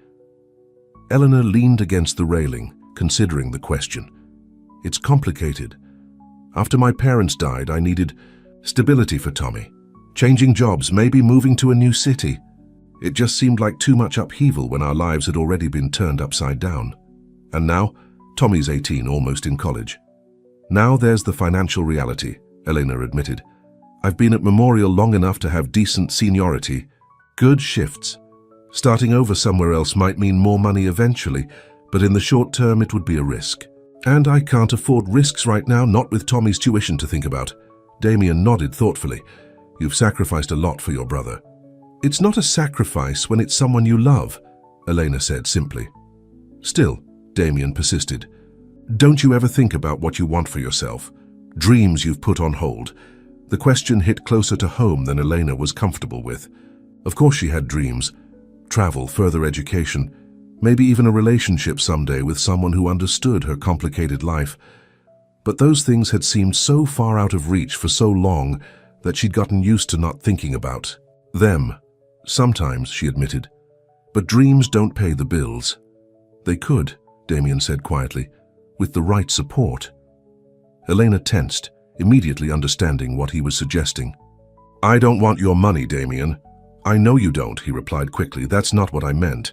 Eleanor leaned against the railing, considering the question. "It's complicated. After my parents died, I needed stability for Tommy. Changing jobs, maybe moving to a new city. It just seemed like too much upheaval when our lives had already been turned upside down. And now, Tommy's 18, almost in college. Now there's the financial reality," Elena admitted. "I've been at Memorial long enough to have decent seniority, good shifts. Starting over somewhere else might mean more money eventually, but in the short term it would be a risk. And I can't afford risks right now, not with Tommy's tuition to think about." Damien nodded thoughtfully. "You've sacrificed a lot for your brother." "It's not a sacrifice when it's someone you love," Elena said simply. "Still," Damien persisted, "don't you ever think about what you want for yourself? Dreams you've put on hold?" The question hit closer to home than Elena was comfortable with. Of course she had dreams. Travel, further education, maybe even a relationship someday with someone who understood her complicated life. But those things had seemed so far out of reach for so long that she'd gotten used to not thinking about them. Sometimes, she admitted. But dreams don't pay the bills. "They could," Damien said quietly, "with the right support." Elena tensed, immediately understanding what he was suggesting. "I don't want your money, Damien." "I know you don't," he replied quickly. "That's not what I meant."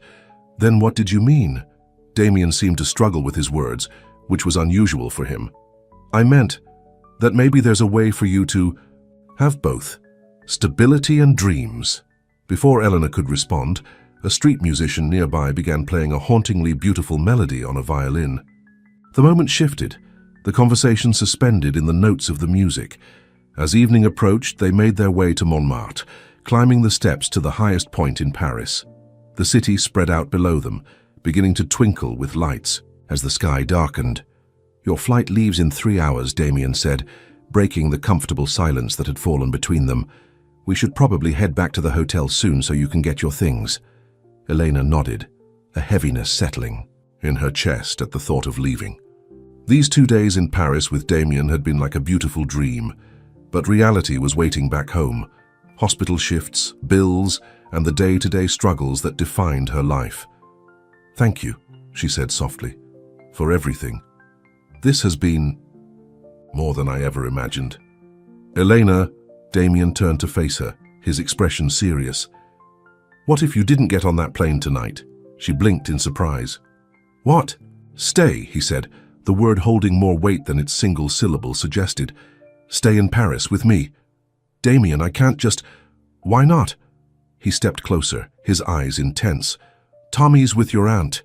"Then what did you mean?" Damien seemed to struggle with his words, which was unusual for him. "I meant that maybe there's a way for you to have both, stability and dreams." Before Eleanor could respond, a street musician nearby began playing a hauntingly beautiful melody on a violin. The moment shifted, the conversation suspended in the notes of the music. As evening approached, they made their way to Montmartre, climbing the steps to the highest point in Paris. The city spread out below them, beginning to twinkle with lights as the sky darkened. "Your flight leaves in 3 hours," Damien said, breaking the comfortable silence that had fallen between them. "We should probably head back to the hotel soon so you can get your things." Elena nodded, a heaviness settling in her chest at the thought of leaving. These 2 days in Paris with Damien had been like a beautiful dream. But reality was waiting back home. Hospital shifts, bills, and the day-to-day struggles that defined her life. "Thank you," she said softly, "for everything. This has been more than I ever imagined." "Elena," Damien turned to face her, his expression serious. "What if you didn't get on that plane tonight?" She blinked in surprise. "What?" "Stay," he said, the word holding more weight than its single syllable suggested. "Stay in Paris with me." "Damien, I can't just—" "Why not?" He stepped closer, his eyes intense. "Tommy's with your aunt.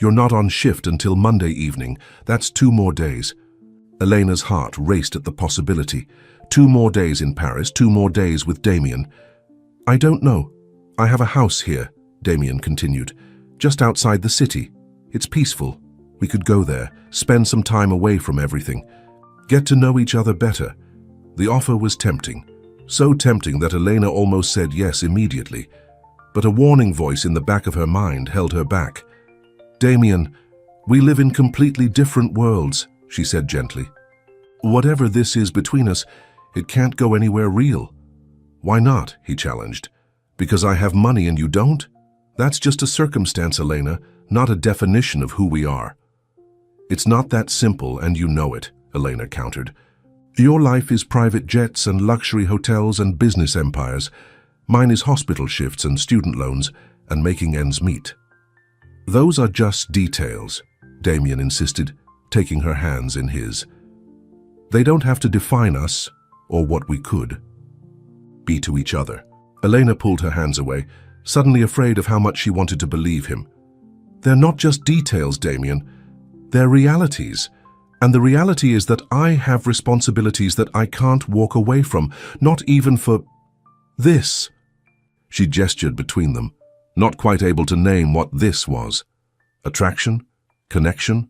You're not on shift until Monday evening. That's 2 more days." Elena's heart raced at the possibility. 2 more days in Paris, 2 more days with Damien. "I don't know. I have a house here," Damien continued, "just outside the city. It's peaceful. We could go there, spend some time away from everything, get to know each other better." The offer was tempting. So tempting that Elena almost said yes immediately. But a warning voice in the back of her mind held her back. "Damien, we live in completely different worlds," she said gently. "Whatever this is between us, it can't go anywhere real." "Why not?" he challenged. "Because I have money and you don't? That's just a circumstance, Elena, not a definition of who we are." "It's not that simple, and you know it," Elena countered. "Your life is private jets and luxury hotels and business empires. Mine is hospital shifts and student loans and making ends meet." "Those are just details," Damien insisted, taking her hands in his. "They don't have to define us or what we could be to each other." Elena pulled her hands away, suddenly afraid of how much she wanted to believe him. "They're not just details, Damien. They're realities. And the reality is that I have responsibilities that I can't walk away from, not even for this." She gestured between them, not quite able to name what this was. Attraction? Connection?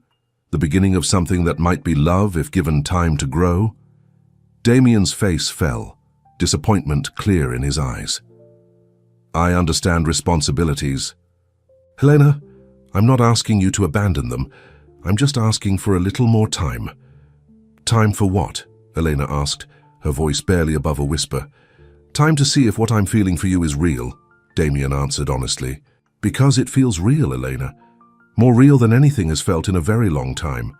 The beginning of something that might be love if given time to grow? Damien's face fell, disappointment clear in his eyes. "I understand responsibilities. Helena, I'm not asking you to abandon them. I'm just asking for a little more time." "Time for what?" Elena asked, her voice barely above a whisper. "Time to see if what I'm feeling for you is real," Damien answered honestly. "Because it feels real, Elena. More real than anything has felt in a very long time."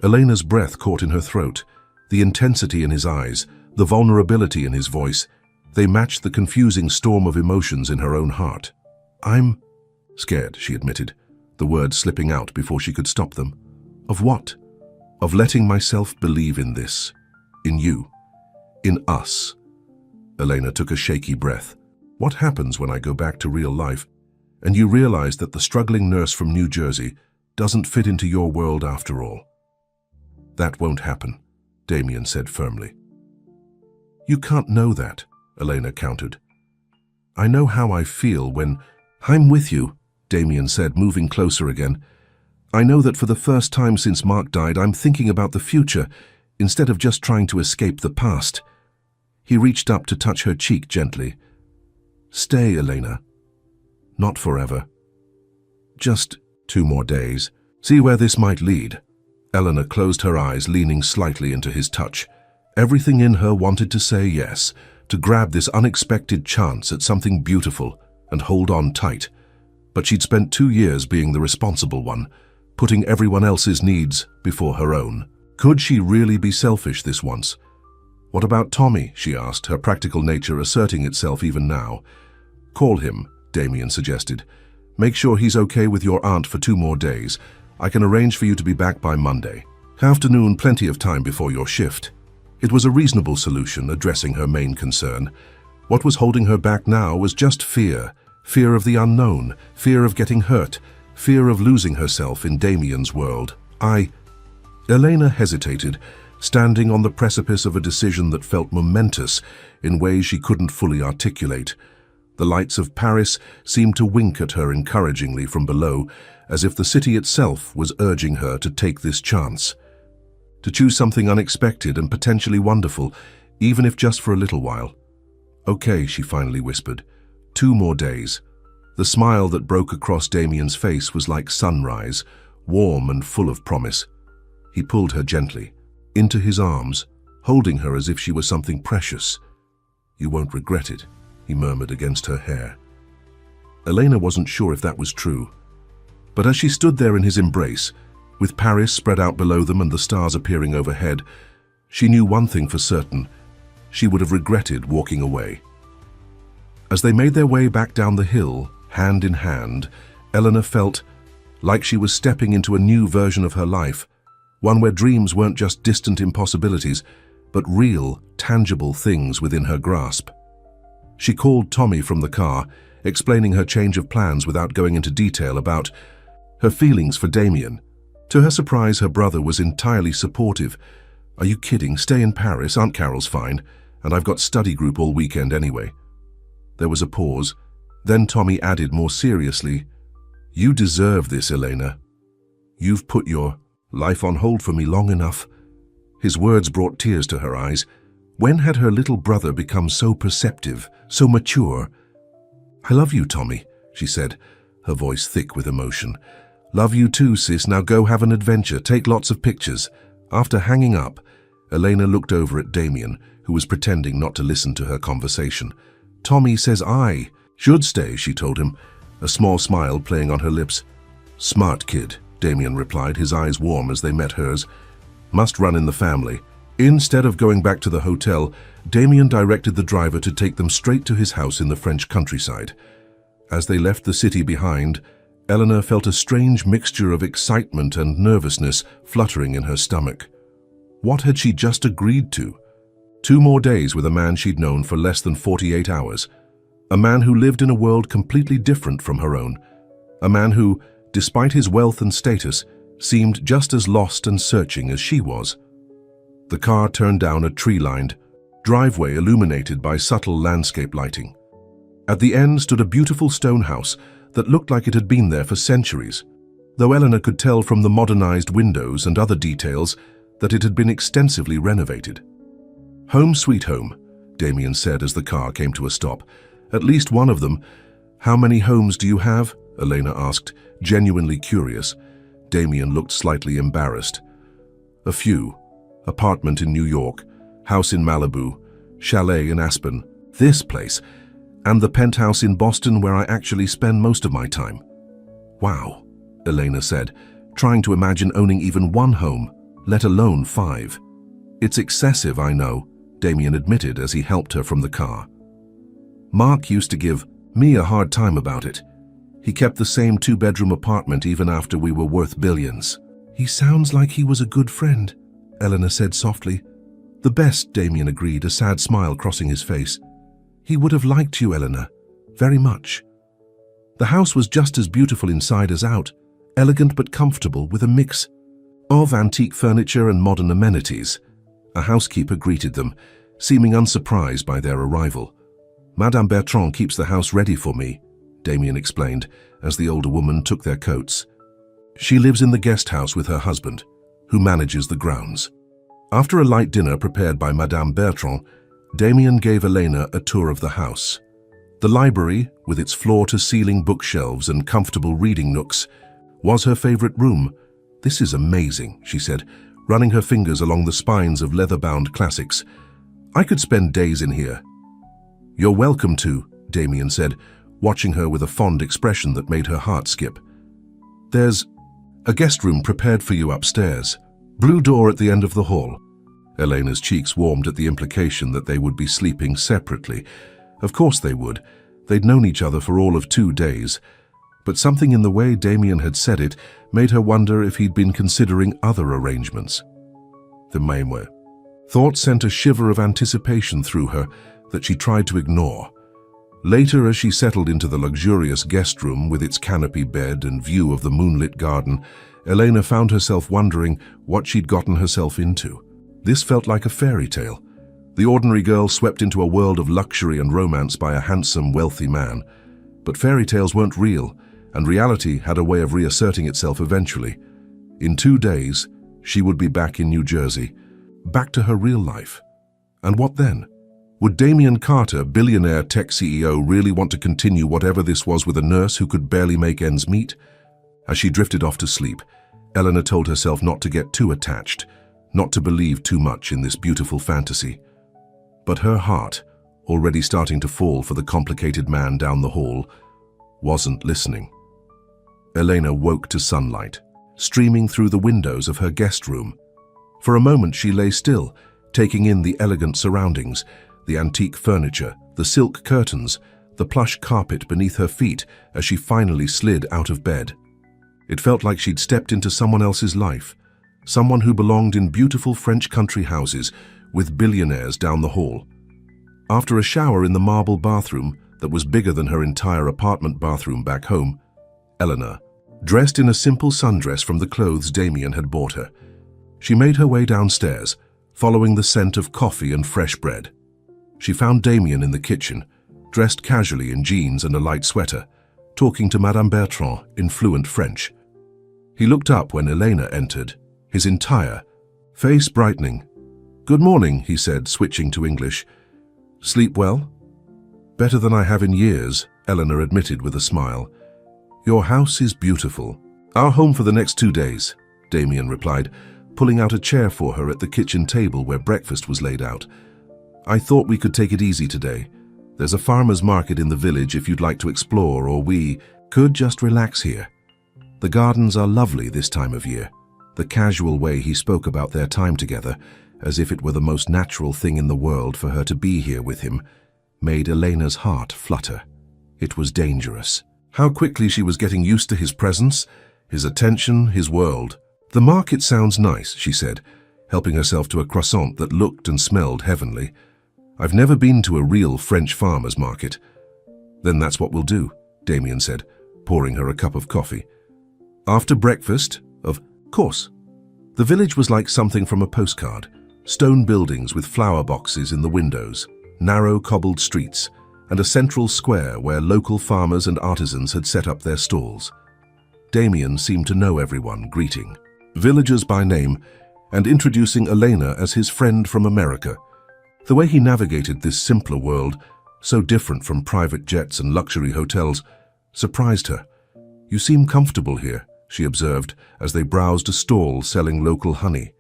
Elena's breath caught in her throat, the intensity in his eyes, the vulnerability in his voice. They matched the confusing storm of emotions in her own heart. "I'm scared," she admitted, the words slipping out before she could stop them. "Of what?" "Of letting myself believe in this. In you. In us." Elena took a shaky breath. "What happens when I go back to real life and you realize that the struggling nurse from New Jersey doesn't fit into your world after all?" "That won't happen," Damien said firmly. "You can't know that," Elena countered. "I know how I feel when—" "I'm with you," Damien said, moving closer again. "I know that for the first time since Mark died, I'm thinking about the future instead of just trying to escape the past." He reached up to touch her cheek gently. "Stay, Elena. Not forever. Just 2 more days. See where this might lead." Elena closed her eyes, leaning slightly into his touch. Everything in her wanted to say yes, to grab this unexpected chance at something beautiful and hold on tight. But she'd spent 2 years being the responsible one, putting everyone else's needs before her own. Could she really be selfish this once? "What about Tommy?" she asked, her practical nature asserting itself even now. "Call him," Damien suggested. "Make sure he's okay with your aunt for 2 more days. I can arrange for you to be back by Monday. Afternoon, plenty of time before your shift." It was a reasonable solution, addressing her main concern. What was holding her back now was just fear. Fear of the unknown, fear of getting hurt, fear of losing herself in Damien's world. Elena hesitated, standing on the precipice of a decision that felt momentous in ways she couldn't fully articulate. The lights of Paris seemed to wink at her encouragingly from below, as if the city itself was urging her to take this chance. To choose something unexpected and potentially wonderful, even if just for a little while. "Okay," she finally whispered. 2 more days. The smile that broke across Damien's face was like sunrise, warm and full of promise. He pulled her gently into his arms, holding her as if she were something precious. "You won't regret it," he murmured against her hair. Elena wasn't sure if that was true. But as she stood there in his embrace, with Paris spread out below them and the stars appearing overhead, she knew one thing for certain: she would have regretted walking away. As they made their way back down the hill, hand in hand, Eleanor felt like she was stepping into a new version of her life, one where dreams weren't just distant impossibilities, but real, tangible things within her grasp. She called Tommy from the car, explaining her change of plans without going into detail about her feelings for Damien. To her surprise, her brother was entirely supportive. "Are you kidding? Stay in Paris. Aunt Carol's fine, and I've got study group all weekend anyway." There was a pause. Then Tommy added more seriously, "You deserve this, Elena. You've put your life on hold for me long enough." His words brought tears to her eyes. When had her little brother become so perceptive, so mature? "I love you, Tommy," she said, her voice thick with emotion. "Love you too, sis. Now go have an adventure. Take lots of pictures." After hanging up, Elena looked over at Damien, who was pretending not to listen to her conversation. "Tommy says I should stay," she told him, a small smile playing on her lips. "Smart kid," Damien replied, his eyes warm as they met hers. "Must run in the family." Instead of going back to the hotel, Damien directed the driver to take them straight to his house in the French countryside. As they left the city behind, Eleanor felt a strange mixture of excitement and nervousness fluttering in her stomach. What had she just agreed to? 2 more days with a man she'd known for less than 48 hours. A man who lived in a world completely different from her own. A man who, despite his wealth and status, seemed just as lost and searching as she was. The car turned down a tree-lined driveway illuminated by subtle landscape lighting. At the end stood a beautiful stone house that looked like it had been there for centuries, though Eleanor could tell from the modernized windows and other details that it had been extensively renovated. "Home sweet home," Damien said as the car came to a stop. "At least one of them." "How many homes do you have?" Elena asked, genuinely curious. Damien looked slightly embarrassed. "A few. Apartment in New York, house in Malibu, chalet in Aspen, this place, and the penthouse in Boston where I actually spend most of my time." "Wow," Elena said, trying to imagine owning even one home, let alone 5. "It's excessive, I know," Damien admitted as he helped her from the car. "Mark used to give me a hard time about it. He kept the same 2-bedroom apartment even after we were worth billions." "He sounds like he was a good friend," Eleanor said softly. "The best," Damien agreed, a sad smile crossing his face. "He would have liked you, Eleanor, very much." The house was just as beautiful inside as out, elegant but comfortable with a mix of antique furniture and modern amenities. A housekeeper greeted them, seeming unsurprised by their arrival. "Madame Bertrand keeps the house ready for me," Damien explained as the older woman took their coats. "She lives in the guest house with her husband, who manages the grounds." After a light dinner prepared by Madame Bertrand, Damien gave Elena a tour of the house. The library, with its floor-to-ceiling bookshelves and comfortable reading nooks, was her favorite room. "This is amazing," she said, running her fingers along the spines of leather-bound classics. "I could spend days in here." "You're welcome to," Damien said, watching her with a fond expression that made her heart skip. "There's a guest room prepared for you upstairs. Blue door at the end of the hall." Elena's cheeks warmed at the implication that they would be sleeping separately. Of course they would. They'd known each other for all of 2 days. But something in the way Damien had said it made her wonder if he'd been considering other arrangements. The mainway. Thought sent a shiver of anticipation through her that she tried to ignore. Later, as she settled into the luxurious guest room with its canopy bed and view of the moonlit garden, Elena found herself wondering what she'd gotten herself into. This felt like a fairy tale. The ordinary girl swept into a world of luxury and romance by a handsome, wealthy man. But fairy tales weren't real, and reality had a way of reasserting itself eventually. In 2 days, she would be back in New Jersey, back to her real life. And what then? Would Damien Carter, billionaire tech CEO, really want to continue whatever this was with a nurse who could barely make ends meet? As she drifted off to sleep, Eleanor told herself not to get too attached. not to believe too much in this beautiful fantasy. But her heart, already starting to fall for the complicated man down the hall, wasn't listening. Elena woke to sunlight, streaming through the windows of her guest room. For a moment she lay still, taking in the elegant surroundings, the antique furniture, the silk curtains, the plush carpet beneath her feet as she finally slid out of bed. It felt like she'd stepped into someone else's life, someone who belonged in beautiful French country houses with billionaires down the hall. After a shower in the marble bathroom that was bigger than her entire apartment bathroom back home, Eleanor, dressed in a simple sundress from the clothes Damien had bought her, she made her way downstairs, following the scent of coffee and fresh bread. She found Damien in the kitchen, dressed casually in jeans and a light sweater, talking to Madame Bertrand in fluent French. He looked up when Elena entered, his entire face brightening. "Good morning," he said, switching to English. "Sleep well?" "Better than I have in years," Eleanor admitted with a smile. "Your house is beautiful." "Our home for the next 2 days," Damien replied, pulling out a chair for her at the kitchen table where breakfast was laid out. "I thought we could take it easy today. There's a farmer's market in the village if you'd like to explore, or we could just relax here. The gardens are lovely this time of year." The casual way he spoke about their time together, as if it were the most natural thing in the world for her to be here with him, made Elena's heart flutter. It was dangerous. How quickly she was getting used to his presence, his attention, his world. "The market sounds nice," she said, helping herself to a croissant that looked and smelled heavenly. "I've never been to a real French farmer's market." "Then that's what we'll do," Damien said, pouring her a cup of coffee. After breakfast, of course. The village was like something from a postcard. Stone buildings with flower boxes in the windows, narrow cobbled streets, and a central square where local farmers and artisans had set up their stalls. Damien seemed to know everyone, greeting villagers by name and introducing Elena as his friend from America. The way he navigated this simpler world, so different from private jets and luxury hotels, surprised her. "You seem comfortable here," she observed as they browsed a stall selling local honey.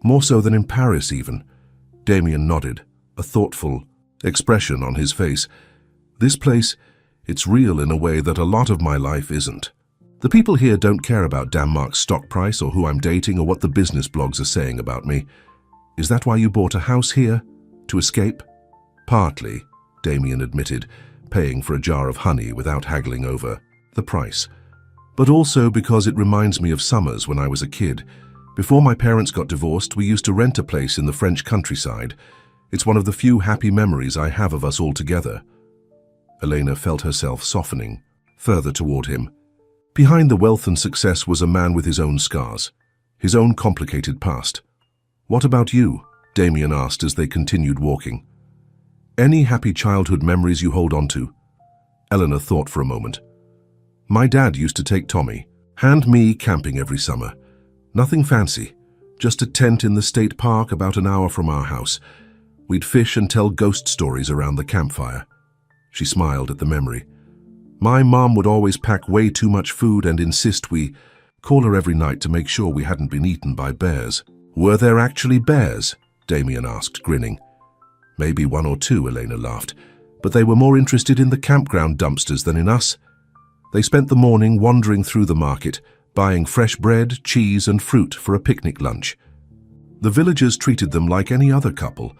"More so than in Paris even." Damien nodded, a thoughtful expression on his face. "This place, it's real in a way that a lot of my life isn't. The people here don't care about Danmark's stock price or who I'm dating or what the business blogs are saying about me. Is that why you bought a house here? To escape?" "Partly," Damien admitted, paying for a jar of honey without haggling over the price. "But also because it reminds me of summers when I was a kid. Before my parents got divorced, we used to rent a place in the French countryside. It's one of the few happy memories I have of us all together." Elena felt herself softening, further toward him. Behind the wealth and success was a man with his own scars, his own complicated past. "What about you?" Damien asked as they continued walking. "Any happy childhood memories you hold on to?" Eleanor thought for a moment. "My dad used to take Tommy and me camping every summer. Nothing fancy, just a tent in the state park about an hour from our house. We'd fish and tell ghost stories around the campfire." She smiled at the memory. "My mom would always pack way too much food and insist we call her every night to make sure we hadn't been eaten by bears." "Were there actually bears?" Damien asked, grinning. "Maybe 1 or 2, Elena laughed, "but they were more interested in the campground dumpsters than in us." They spent the morning wandering through the market, buying fresh bread, cheese and fruit for a picnic lunch. The villagers treated them like any other couple,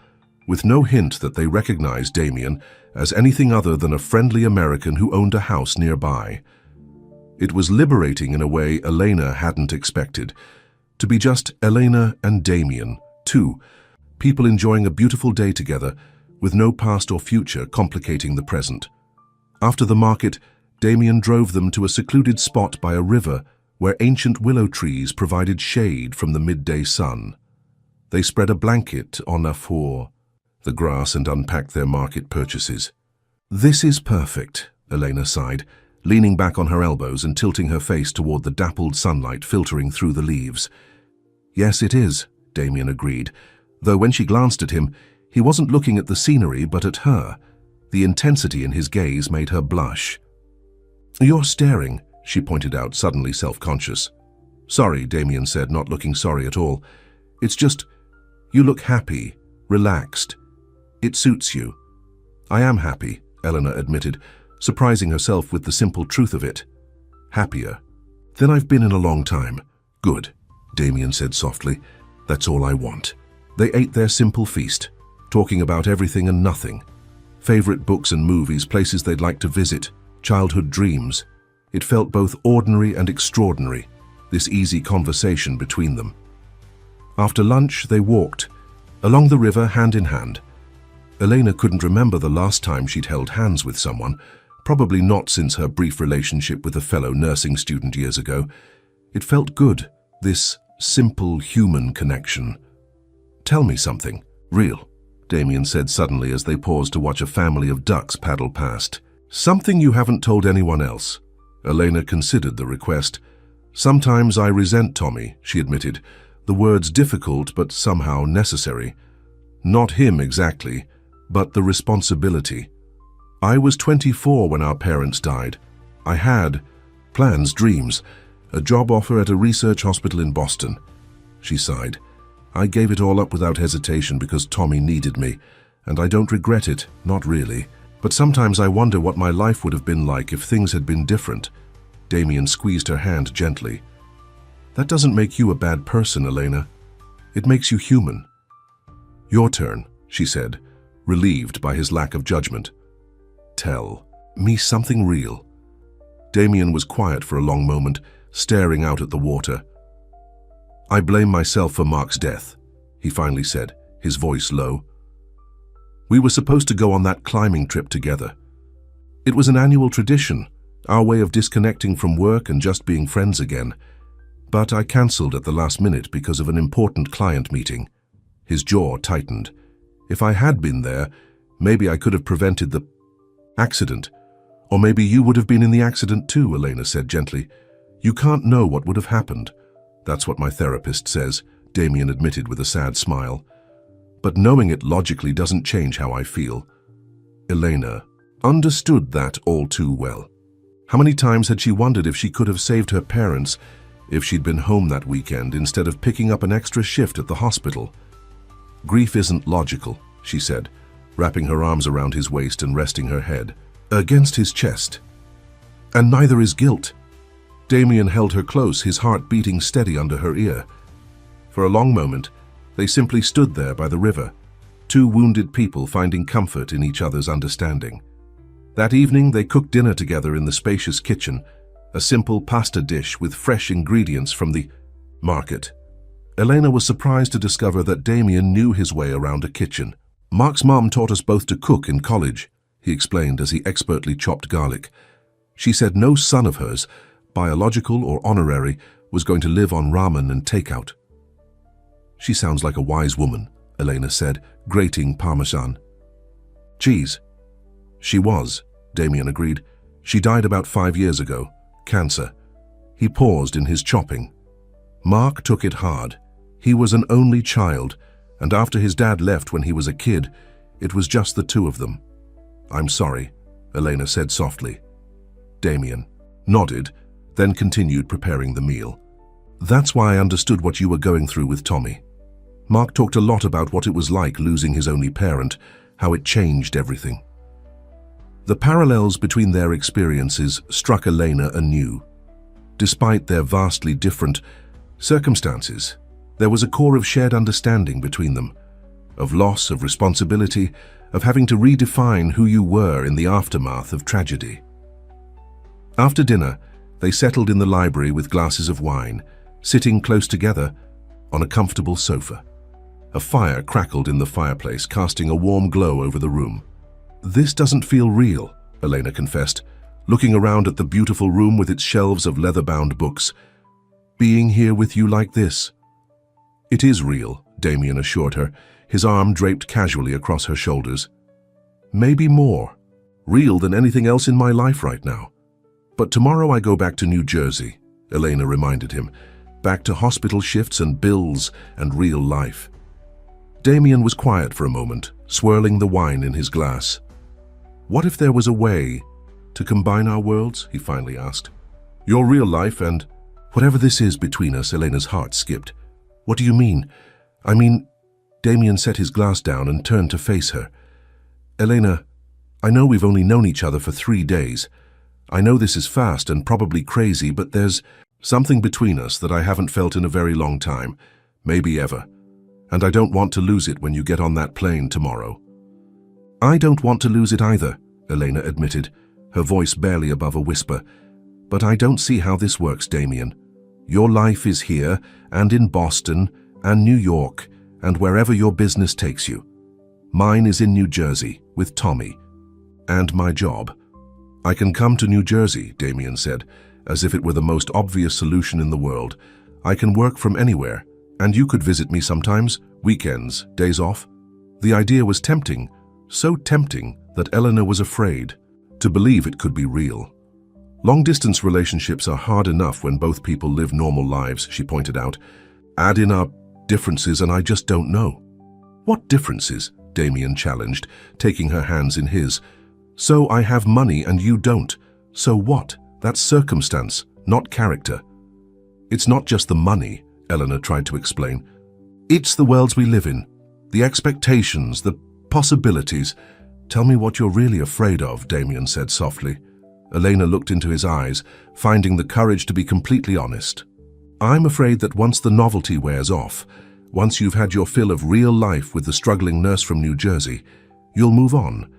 with no hint that they recognized Damien as anything other than a friendly American who owned a house nearby. It was liberating in a way Elena hadn't expected, to be just Elena and Damien, two people enjoying a beautiful day together, with no past or future complicating the present. After the market, Damien drove them to a secluded spot by a river where ancient willow trees provided shade from the midday sun. They spread a blanket on the grass and unpacked their market purchases. "This is perfect," Elena sighed, leaning back on her elbows and tilting her face toward the dappled sunlight filtering through the leaves. "Yes, it is," Damien agreed, though when she glanced at him, he wasn't looking at the scenery but at her. The intensity in his gaze made her blush. "You're staring," she pointed out, suddenly self-conscious. "Sorry," Damien said, not looking sorry at all. It's just, you look happy, relaxed. It suits you." "I am happy," Eleanor admitted, surprising herself with the simple truth of it. "Happier than I've been in a long time." "Good," Damien said softly. "That's all I want." They ate their simple feast, talking about everything and nothing. Favorite books and movies, places they'd like to visit, childhood dreams. It felt both ordinary and extraordinary, this easy conversation between them. After lunch, they walked along the river hand in hand. Elena couldn't remember the last time she'd held hands with someone, probably not since her brief relationship with a fellow nursing student years ago. It felt good, this simple human connection. "Tell me something, real," Damien said suddenly as they paused to watch a family of ducks paddle past. "Something you haven't told anyone else." Elena considered the request. "Sometimes I resent Tommy," she admitted, the words difficult but somehow necessary. "Not him exactly, but the responsibility. I was 24 when our parents died. I had plans, dreams, a job offer at a research hospital in Boston." She sighed. "I gave it all up without hesitation because Tommy needed me, and I don't regret it, not really. But sometimes I wonder what my life would have been like if things had been different." Damien squeezed her hand gently. "That doesn't make you a bad person, Elena. It makes you human." "Your turn," she said, relieved by his lack of judgment. "Tell me something real." Damien was quiet for a long moment, staring out at the water. "I blame myself for Mark's death," he finally said, his voice low. "We were supposed to go on that climbing trip together. It was an annual tradition, our way of disconnecting from work and just being friends again. But I cancelled at the last minute because of an important client meeting." His jaw tightened. "If I had been there, maybe I could have prevented the accident. Or maybe you would have been in the accident too," Elena said gently. "You can't know what would have happened." "That's what my therapist says," Damien admitted with a sad smile. "But knowing it logically doesn't change how I feel." Elena understood that all too well. How many times had she wondered if she could have saved her parents if she'd been home that weekend instead of picking up an extra shift at the hospital? "Grief isn't logical," she said, wrapping her arms around his waist and resting her head against his chest. "And neither is guilt." Damien held her close, his heart beating steady under her ear. For a long moment, they simply stood there by the river, two wounded people finding comfort in each other's understanding. That evening, they cooked dinner together in the spacious kitchen, a simple pasta dish with fresh ingredients from the market. Elena was surprised to discover that Damien knew his way around a kitchen. "Mark's mom taught us both to cook in college," he explained as he expertly chopped garlic. "She said no son of hers, biological or honorary, was going to live on ramen and takeout." "She sounds like a wise woman," Elena said, grating Parmesan cheese. "She was," Damien agreed. "She died about 5 years ago. Cancer." He paused in his chopping. "Mark took it hard. He was an only child, and after his dad left when he was a kid, it was just the two of them." "I'm sorry," Elena said softly. Damien nodded, then continued preparing the meal. "That's why I understood what you were going through with Tommy. Mark talked a lot about what it was like losing his only parent, how it changed everything." The parallels between their experiences struck Elena anew. Despite their vastly different circumstances, there was a core of shared understanding between them, of loss, of responsibility, of having to redefine who you were in the aftermath of tragedy. After dinner, they settled in the library with glasses of wine, sitting close together on a comfortable sofa. A fire crackled in the fireplace, casting a warm glow over the room. "This doesn't feel real," Elena confessed, looking around at the beautiful room with its shelves of leather-bound books. "Being here with you like this." "It is real," Damien assured her, his arm draped casually across her shoulders. "Maybe more real than anything else in my life right now. But tomorrow I go back to New Jersey," Elena reminded him, "back to hospital shifts and bills and real life." Damien was quiet for a moment, swirling the wine in his glass. "What if there was a way to combine our worlds?" he finally asked. "Your real life and whatever this is between us." Elena's heart skipped. "What do you mean?" I mean, Damien set his glass down and turned to face her. Elena, I know we've only known each other for 3 days. I know this is fast and probably crazy, but there's something between us that I haven't felt in a very long time, maybe ever. And I don't want to lose it when you get on that plane tomorrow. I don't want to lose it either, Elena admitted, her voice barely above a whisper. But I don't see how this works, Damien. Your life is here, and in Boston, and New York, and wherever your business takes you. Mine is in New Jersey, with Tommy. And my job. I can come to New Jersey, Damien said, as if it were the most obvious solution in the world. I can work from anywhere, and you could visit me sometimes, weekends, days off. The idea was tempting, so tempting that Eleanor was afraid to believe it could be real. Long-distance relationships are hard enough when both people live normal lives, she pointed out. Add in our differences and I just don't know. What differences? Damien challenged, taking her hands in his. So I have money and you don't. So what? That's circumstance, not character. It's not just the money, Eleanor tried to explain. It's the worlds we live in, the expectations, the possibilities. Tell me what you're really afraid of, Damien said softly. Elena looked into his eyes, finding the courage to be completely honest. I'm afraid that once the novelty wears off, once you've had your fill of real life with the struggling nurse from New Jersey, you'll move on,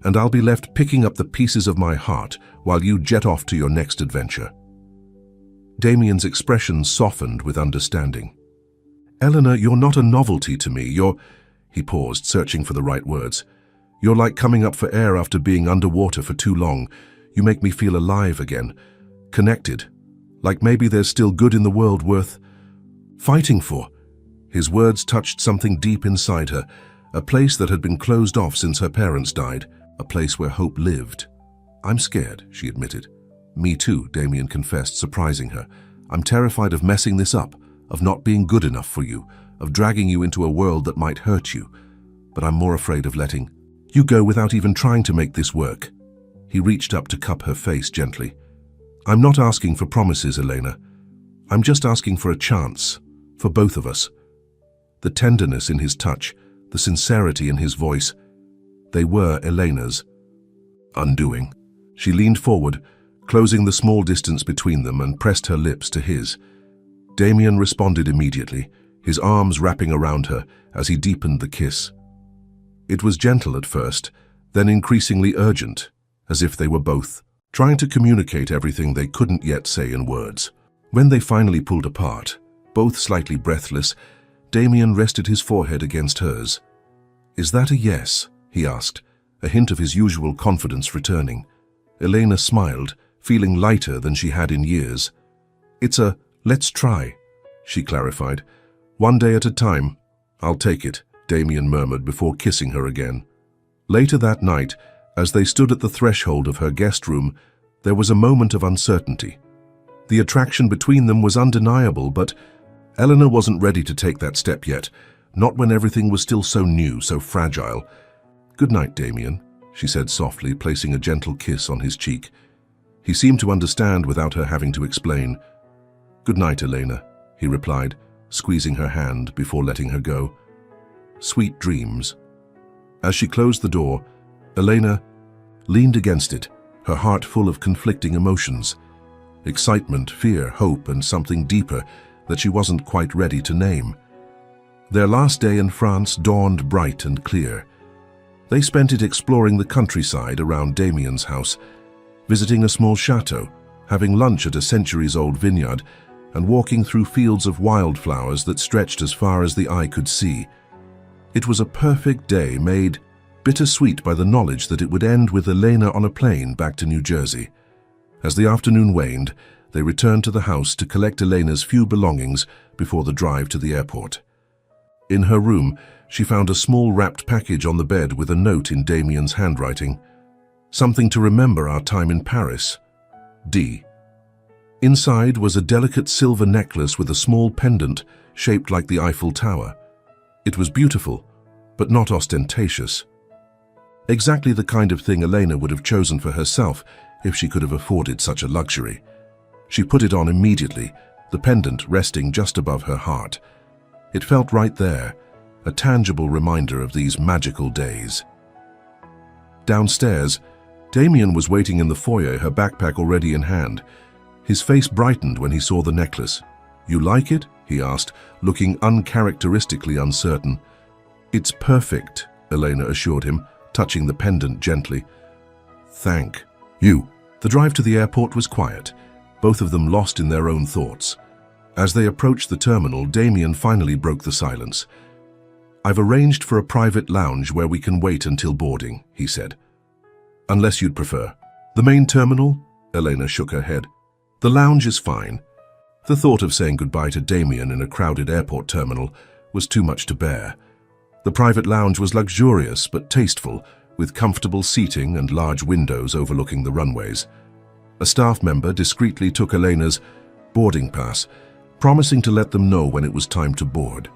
and I'll be left picking up the pieces of my heart while you jet off to your next adventure. Damien's expression softened with understanding. Eleanor, you're not a novelty to me. He paused, searching for the right words. You're like coming up for air after being underwater for too long. You make me feel alive again, connected, like maybe there's still good in the world worth fighting for. His words touched something deep inside her, a place that had been closed off since her parents died, a place where hope lived. I'm scared, she admitted. Me too, Damien confessed, surprising her. I'm terrified of messing this up, of not being good enough for you, of dragging you into a world that might hurt you. But I'm more afraid of letting you go without even trying to make this work. He reached up to cup her face gently. I'm not asking for promises, Elena. I'm just asking for a chance, for both of us. The tenderness in his touch, the sincerity in his voice, they were Elena's undoing. She leaned forward, closing the small distance between them, and pressed her lips to his. Damien responded immediately, his arms wrapping around her as he deepened the kiss. It was gentle at first, then increasingly urgent, as if they were both trying to communicate everything they couldn't yet say in words. When they finally pulled apart, both slightly breathless, Damien rested his forehead against hers. Is that a yes? He asked, a hint of his usual confidence returning. Elena smiled, feeling lighter than she had in years. It's a let's try, she clarified. One day at a time. I'll take it, Damien murmured before kissing her again. Later that night, as they stood at the threshold of her guest room, there was a moment of uncertainty. The attraction between them was undeniable, but Eleanor wasn't ready to take that step yet, not when everything was still so new, so fragile. Good night, Damien, she said softly, placing a gentle kiss on his cheek. He seemed to understand without her having to explain. Good night, Elena, he replied, squeezing her hand before letting her go. Sweet dreams. As she closed the door, Elena leaned against it, her heart full of conflicting emotions. Excitement, fear, hope, and something deeper that she wasn't quite ready to name. Their last day in France dawned bright and clear. They spent it exploring the countryside around Damien's house, visiting a small chateau, having lunch at a centuries-old vineyard, and walking through fields of wildflowers that stretched as far as the eye could see. It was a perfect day, made bittersweet by the knowledge that it would end with Elena on a plane back to New Jersey. As the afternoon waned, they returned to the house to collect Elena's few belongings before the drive to the airport. In her room, she found a small wrapped package on the bed with a note in Damien's handwriting. Something to remember our time in Paris. D. Inside was a delicate silver necklace with a small pendant shaped like the Eiffel Tower. It was beautiful, but not ostentatious. Exactly the kind of thing Elena would have chosen for herself if she could have afforded such a luxury. She put it on immediately, the pendant resting just above her heart. It felt right there, a tangible reminder of these magical days. Downstairs, Damien was waiting in the foyer, her backpack already in hand. His face brightened when he saw the necklace. "You like it?" he asked, looking uncharacteristically uncertain. "It's perfect," Elena assured him, touching the pendant gently. "Thank you." The drive to the airport was quiet, both of them lost in their own thoughts. As they approached the terminal, Damien finally broke the silence. "I've arranged for a private lounge where we can wait until boarding," he said. "Unless you'd prefer." "The main terminal?" Elena shook her head. "The lounge is fine." The thought of saying goodbye to Damien in a crowded airport terminal was too much to bear. The private lounge was luxurious but tasteful, with comfortable seating and large windows overlooking the runways. A staff member discreetly took Elena's boarding pass, promising to let them know when it was time to board.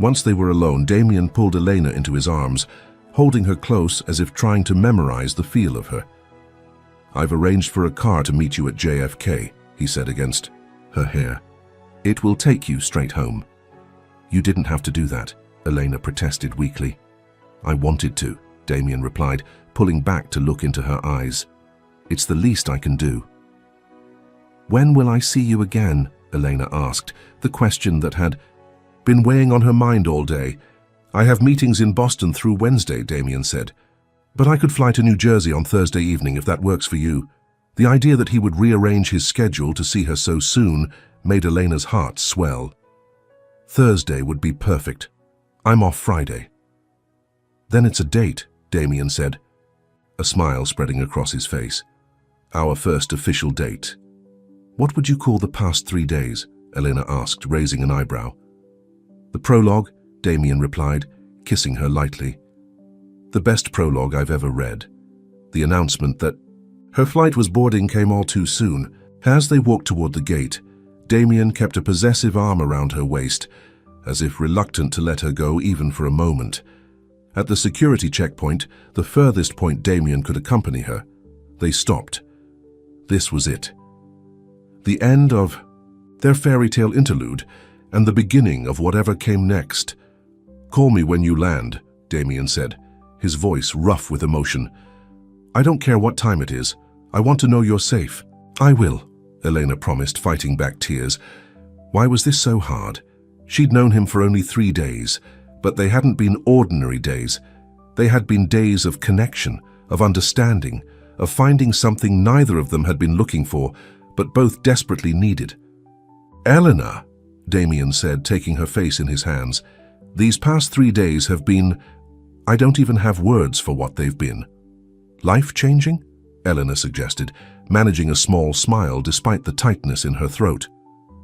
Once they were alone, Damien pulled Elena into his arms, holding her close as if trying to memorize the feel of her. "I've arranged for a car to meet you at JFK," he said against her hair. "It will take you straight home." "You didn't have to do that," Elena protested weakly. "I wanted to," Damien replied, pulling back to look into her eyes. "It's the least I can do." "When will I see you again?" Elena asked, the question that had been weighing on her mind all day. "I have meetings in Boston through Wednesday," Damien said. "But I could fly to New Jersey on Thursday evening if that works for you." The idea that he would rearrange his schedule to see her so soon made Elena's heart swell. "Thursday would be perfect. I'm off Friday." "Then it's a date," Damien said, a smile spreading across his face. "Our first official date." "What would you call the past 3 days?" Elena asked, raising an eyebrow. "The prologue," Damien replied, kissing her lightly. "The best prologue I've ever read." The announcement that her flight was boarding came all too soon. As they walked toward the gate, Damien kept a possessive arm around her waist, as if reluctant to let her go even for a moment. At the security checkpoint, the furthest point Damien could accompany her, they stopped. This was it. The end of their fairy tale interlude and the beginning of whatever came next. "Call me when you land," Damien said, his voice rough with emotion. "I don't care what time it is. I want to know you're safe." "I will," Elena promised, fighting back tears. Why was this so hard? She'd known him for only 3 days, but they hadn't been ordinary days. They had been days of connection, of understanding, of finding something neither of them had been looking for, but both desperately needed. "Eleanor," Damien said, taking her face in his hands, "these past 3 days have been... I don't even have words for what they've been." "Life-changing?" Eleanor suggested, managing a small smile despite the tightness in her throat.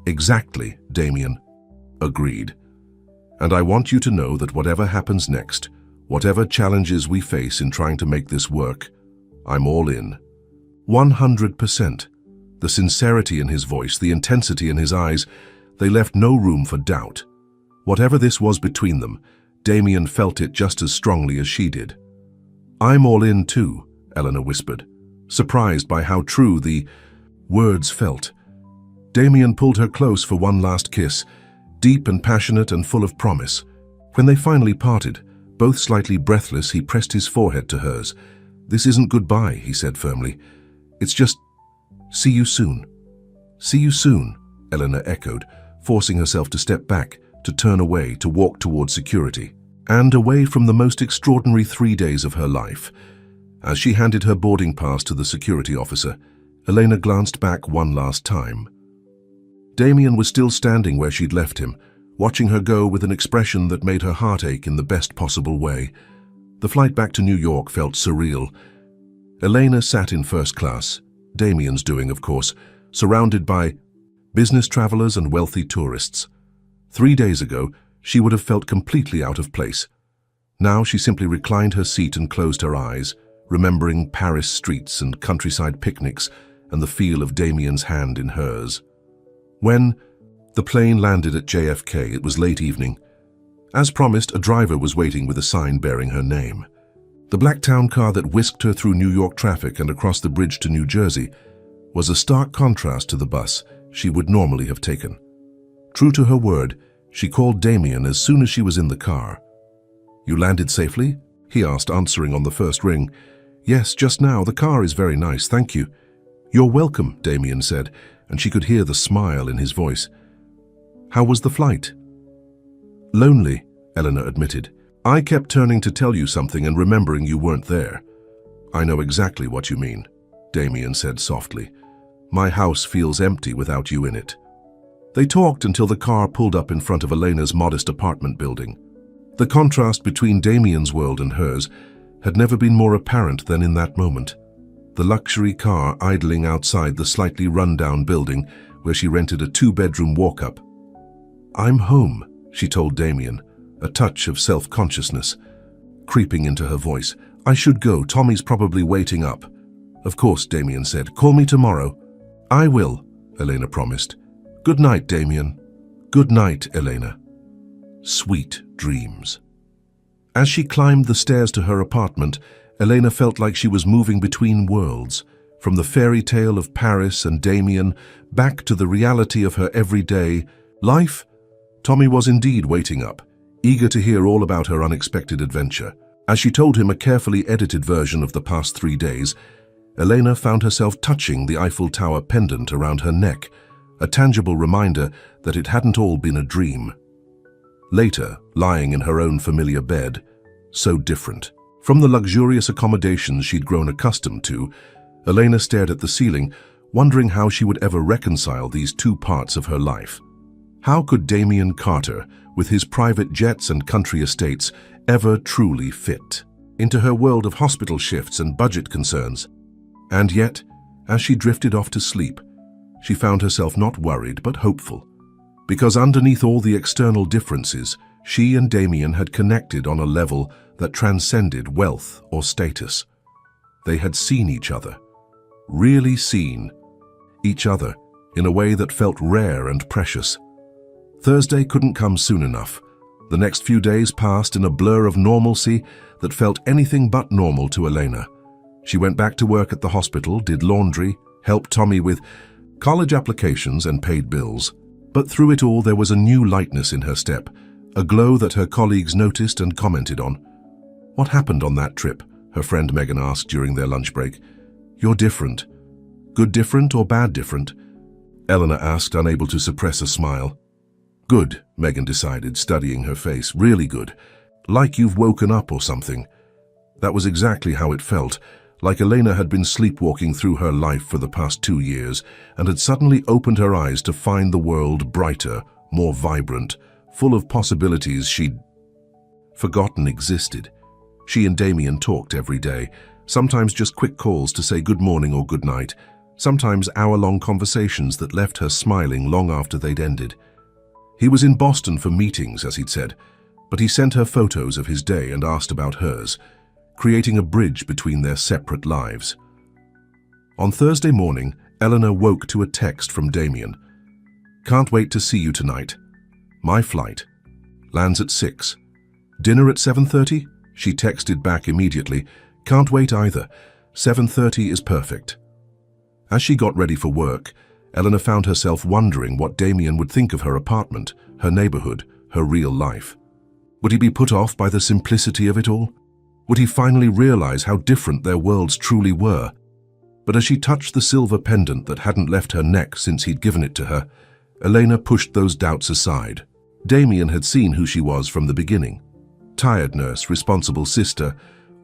"Exactly," Damien agreed. "And I want you to know that whatever happens next, whatever challenges we face in trying to make this work, I'm all in. 100%. The sincerity in his voice, the intensity in his eyes, they left no room for doubt. Whatever this was between them, Damien felt it just as strongly as she did. "I'm all in too," Eleanor whispered, surprised by how true the words felt. Damien pulled her close for one last kiss, deep and passionate and full of promise. When they finally parted, both slightly breathless, he pressed his forehead to hers. "This isn't goodbye," he said firmly. "It's just, see you soon." "See you soon," Eleanor echoed, forcing herself to step back, to turn away, to walk toward security, and away from the most extraordinary 3 days of her life. As she handed her boarding pass to the security officer, Elena glanced back one last time. Damien was still standing where she'd left him, watching her go with an expression that made her heart ache in the best possible way. The flight back to New York felt surreal. Elena sat in first class, Damien's doing, of course, surrounded by business travelers and wealthy tourists. 3 days ago, she would have felt completely out of place. Now she simply reclined her seat and closed her eyes, remembering Paris streets and countryside picnics and the feel of Damien's hand in hers. When the plane landed at JFK, it was late evening. As promised, a driver was waiting with a sign bearing her name. The black town car that whisked her through New York traffic and across the bridge to New Jersey was a stark contrast to the bus she would normally have taken. True to her word, She called Damien as soon as she was in the car. "You landed safely?" he asked, answering on the first ring. "Yes, just now. The car is very nice, thank you." "You're welcome," Damien said, and she could hear the smile in his voice. "How was the flight?" "Lonely," Eleanor admitted. "I kept turning to tell you something and remembering you weren't there." "I know exactly what you mean," Damien said softly. "My house feels empty without you in it." They talked until the car pulled up in front of Elena's modest apartment building. The contrast between Damien's world and hers had never been more apparent than in that moment. The luxury car idling outside the slightly run-down building where she rented a 2-bedroom walk-up. "I'm home," she told Damien, a touch of self-consciousness creeping into her voice. "I should go. Tommy's probably waiting up." "Of course," Damien said. "Call me tomorrow." "I will," Elena promised. "Good night, Damien." "Good night, Elena." Sweet dreams. As she climbed the stairs to her apartment, Elena felt like she was moving between worlds, from the fairy tale of Paris and Damien back to the reality of her everyday life. Tommy was indeed waiting up, eager to hear all about her unexpected adventure. As she told him a carefully edited version of the past 3 days, Elena found herself touching the Eiffel Tower pendant around her neck, a tangible reminder that it hadn't all been a dream. Later, lying in her own familiar bed, so different from the luxurious accommodations she'd grown accustomed to, Elena stared at the ceiling, wondering how she would ever reconcile these two parts of her life. How could Damien Carter, with his private jets and country estates, ever truly fit into her world of hospital shifts and budget concerns? And yet, as she drifted off to sleep, she found herself not worried but hopeful. Because underneath all the external differences, she and Damien had connected on a level that transcended wealth or status. They had seen each other, really seen each other in a way that felt rare and precious. Thursday couldn't come soon enough. The next few days passed in a blur of normalcy that felt anything but normal to Elena. She went back to work at the hospital, did laundry, helped Tommy with college applications and paid bills. But through it all there was a new lightness in her step, a glow that her colleagues noticed and commented on. "What happened on that trip?" her friend Megan asked during their lunch break. "You're different." "Good different or bad different?" Eleanor asked, unable to suppress a smile. "Good," Megan decided, studying her face. "Really good. Like you've woken up or something." That was exactly how it felt, like Elena had been sleepwalking through her life for the past 2 years and had suddenly opened her eyes to find the world brighter, more vibrant, full of possibilities she'd forgotten existed. She and Damien talked every day, sometimes just quick calls to say good morning or good night, sometimes hour-long conversations that left her smiling long after they'd ended. He was in Boston for meetings, as he'd said, but he sent her photos of his day and asked about hers, creating a bridge between their separate lives. On Thursday morning, Eleanor woke to a text from Damien. "Can't wait to see you tonight. My flight lands at 6. Dinner at 7:30? She texted back immediately. "Can't wait either. 7:30 is perfect." As she got ready for work, Eleanor found herself wondering what Damien would think of her apartment, her neighborhood, her real life. Would he be put off by the simplicity of it all? Would he finally realize how different their worlds truly were? But as she touched the silver pendant that hadn't left her neck since he'd given it to her, Elena pushed those doubts aside. Damien had seen who she was from the beginning. Tired nurse, responsible sister,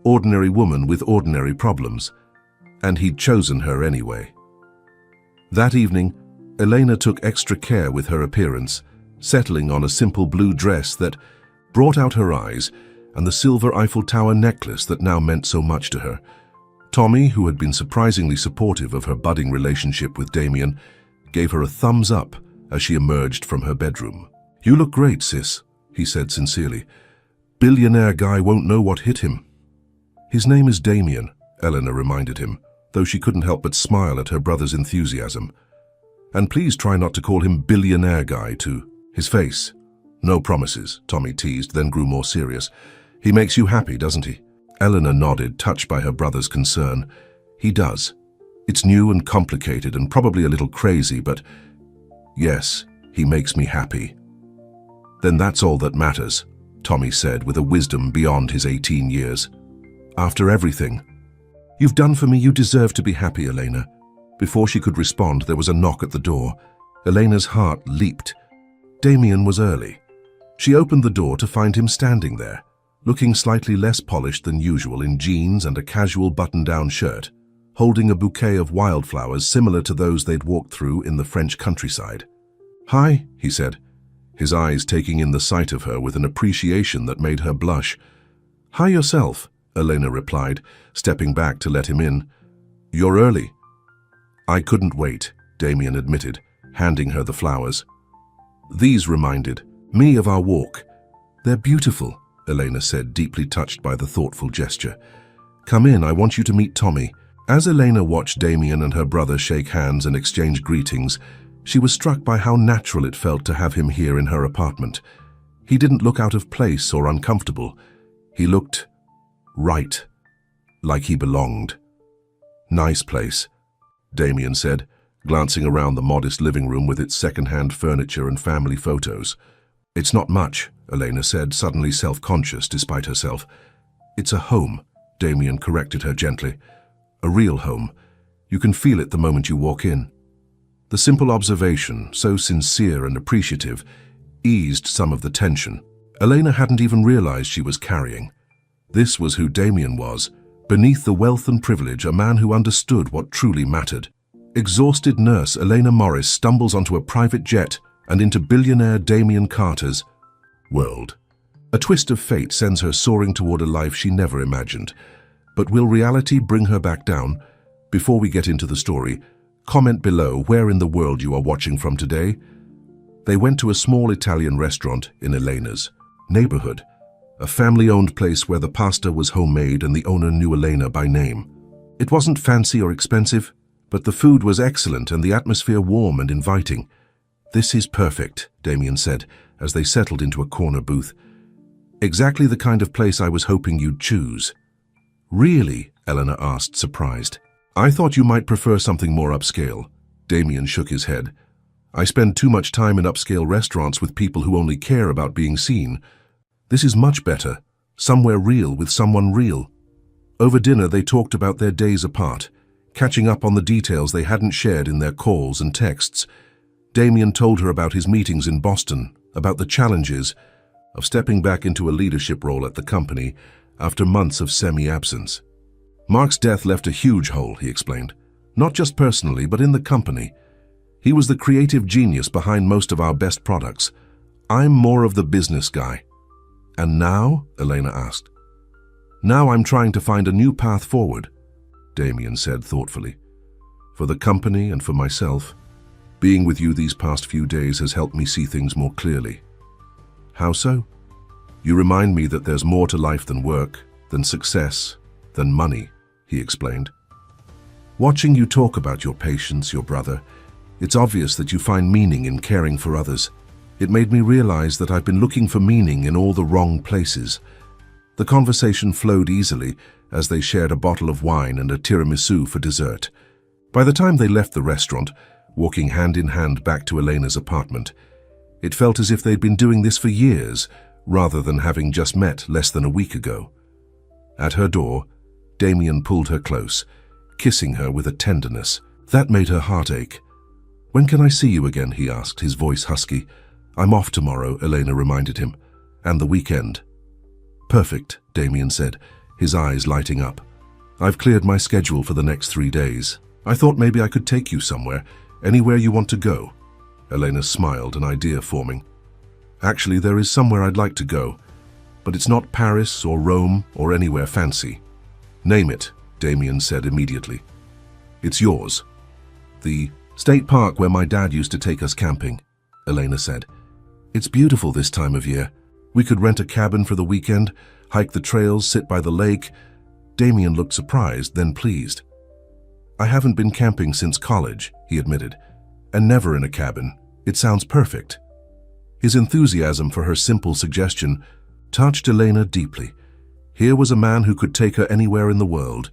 ordinary woman with ordinary problems. And he'd chosen her anyway. That evening, Elena took extra care with her appearance, settling on a simple blue dress that brought out her eyes and the silver Eiffel Tower necklace that now meant so much to her. Tommy, who had been surprisingly supportive of her budding relationship with Damien, gave her a thumbs up as she emerged from her bedroom. "You look great, sis," he said sincerely. "Billionaire guy won't know what hit him." "His name is Damien," Eleanor reminded him, though she couldn't help but smile at her brother's enthusiasm. "And please try not to call him Billionaire guy to his face." "No promises," Tommy teased, then grew more serious. "He makes you happy, doesn't he?" Eleanor nodded, touched by her brother's concern. "He does. It's new and complicated and probably a little crazy, but yes, he makes me happy." Then that's all that matters, Tommy said with a wisdom beyond his 18 years. After everything you've done for me, you deserve to be happy, Elena. Before she could respond, there was a knock at the door. Elena's heart leaped. Damien was early. She opened the door to find him standing there, looking slightly less polished than usual in jeans and a casual button-down shirt, holding a bouquet of wildflowers similar to those they'd walked through in the French countryside. "Hi," he said, his eyes taking in the sight of her with an appreciation that made her blush. "Hi yourself," Elena replied, stepping back to let him in. "You're early." "I couldn't wait," Damien admitted, handing her the flowers. "These reminded me of our walk." "They're beautiful," Elena said, deeply touched by the thoughtful gesture. "Come in, I want you to meet Tommy." As Elena watched Damien and her brother shake hands and exchange greetings, she was struck by how natural it felt to have him here in her apartment. He didn't look out of place or uncomfortable. He looked right, like he belonged. "Nice place," Damien said, glancing around the modest living room with its second-hand furniture and family photos. "It's not much," Elena said, suddenly self-conscious despite herself. "It's a home," Damien corrected her gently. "A real home. You can feel it the moment you walk in." The simple observation, so sincere and appreciative, eased some of the tension. Elena hadn't even realized she was carrying. This was who Damien was, beneath the wealth and privilege, a man who understood what truly mattered. Exhausted nurse Elena Morris stumbles onto a private jet and into billionaire Damien Carter's world. A twist of fate sends her soaring toward a life she never imagined. But will reality bring her back down? Before we get into the story, comment below where in the world you are watching from today. They went to a small Italian restaurant in Elena's neighborhood, a family-owned place where the pasta was homemade and the owner knew Elena by name. It wasn't fancy or expensive, but the food was excellent and the atmosphere warm and inviting. "This is perfect," Damien said, as they settled into a corner booth. "Exactly the kind of place I was hoping you'd choose." "Really?" Elena asked, surprised. "I thought you might prefer something more upscale." Damien shook his head. "I spend too much time in upscale restaurants with people who only care about being seen. This is much better, somewhere real with someone real." Over dinner they talked about their days apart, catching up on the details they hadn't shared in their calls and texts. Damien told her about his meetings in Boston, about the challenges of stepping back into a leadership role at the company after months of semi-absence. "Mark's death left a huge hole," he explained. "Not just personally, but in the company. He was the creative genius behind most of our best products. I'm more of the business guy." "And now?" Elena asked. "Now I'm trying to find a new path forward," Damien said thoughtfully. "For the company and for myself, being with you these past few days has helped me see things more clearly." "How so?" "You remind me that there's more to life than work, than success, than money," he explained. "Watching you talk about your patients, your brother, it's obvious that you find meaning in caring for others. It made me realize that I've been looking for meaning in all the wrong places." The conversation flowed easily as they shared a bottle of wine and a tiramisu for dessert. By the time they left the restaurant, walking hand in hand back to Elena's apartment, it felt as if they'd been doing this for years, rather than having just met less than a week ago. At her door, Damien pulled her close, kissing her with a tenderness that made her heart ache. "When can I see you again?" he asked, his voice husky. "I'm off tomorrow," Elena reminded him. "And the weekend." "Perfect," Damien said, his eyes lighting up. "I've cleared my schedule for the next 3 days. I thought maybe I could take you somewhere, anywhere you want to go." Elena smiled, an idea forming. "Actually, there is somewhere I'd like to go, but it's not Paris or Rome or anywhere fancy." "Name it," Damien said immediately. "It's yours." "The state park where my dad used to take us camping," Elena said. "It's beautiful this time of year. We could rent a cabin for the weekend, hike the trails, sit by the lake." Damien looked surprised, then pleased. "I haven't been camping since college," he admitted, "and never in a cabin. It sounds perfect." His enthusiasm for her simple suggestion touched Elena deeply. Here was a man who could take her anywhere in the world,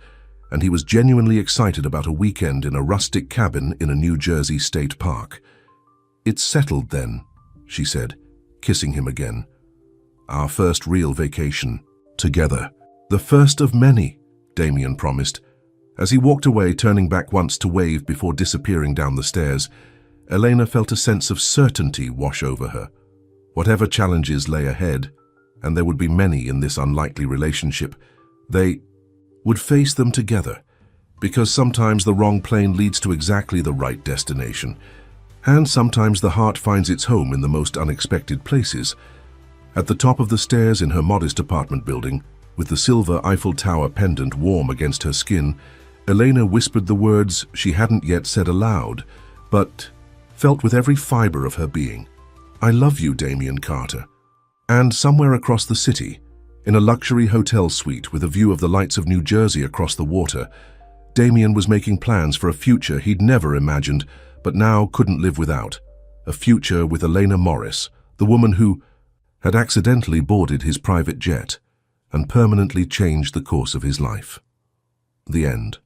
and he was genuinely excited about a weekend in a rustic cabin in a New Jersey state park. "It's settled then," she said, kissing him again. Our first real vacation, together. The first of many, Damien promised. As he walked away, turning back once to wave before disappearing down the stairs, Elena felt a sense of certainty wash over her. Whatever challenges lay ahead, and there would be many in this unlikely relationship, they would face them together, because sometimes the wrong plane leads to exactly the right destination, and sometimes the heart finds its home in the most unexpected places. At the top of the stairs in her modest apartment building, with the silver Eiffel Tower pendant warm against her skin, Elena whispered the words she hadn't yet said aloud, but felt with every fiber of her being. "I love you, Damien Carter." And somewhere across the city, in a luxury hotel suite with a view of the lights of New Jersey across the water, Damien was making plans for a future he'd never imagined, but now couldn't live without. A future with Elena Morris, the woman who had accidentally boarded his private jet and permanently changed the course of his life. The end.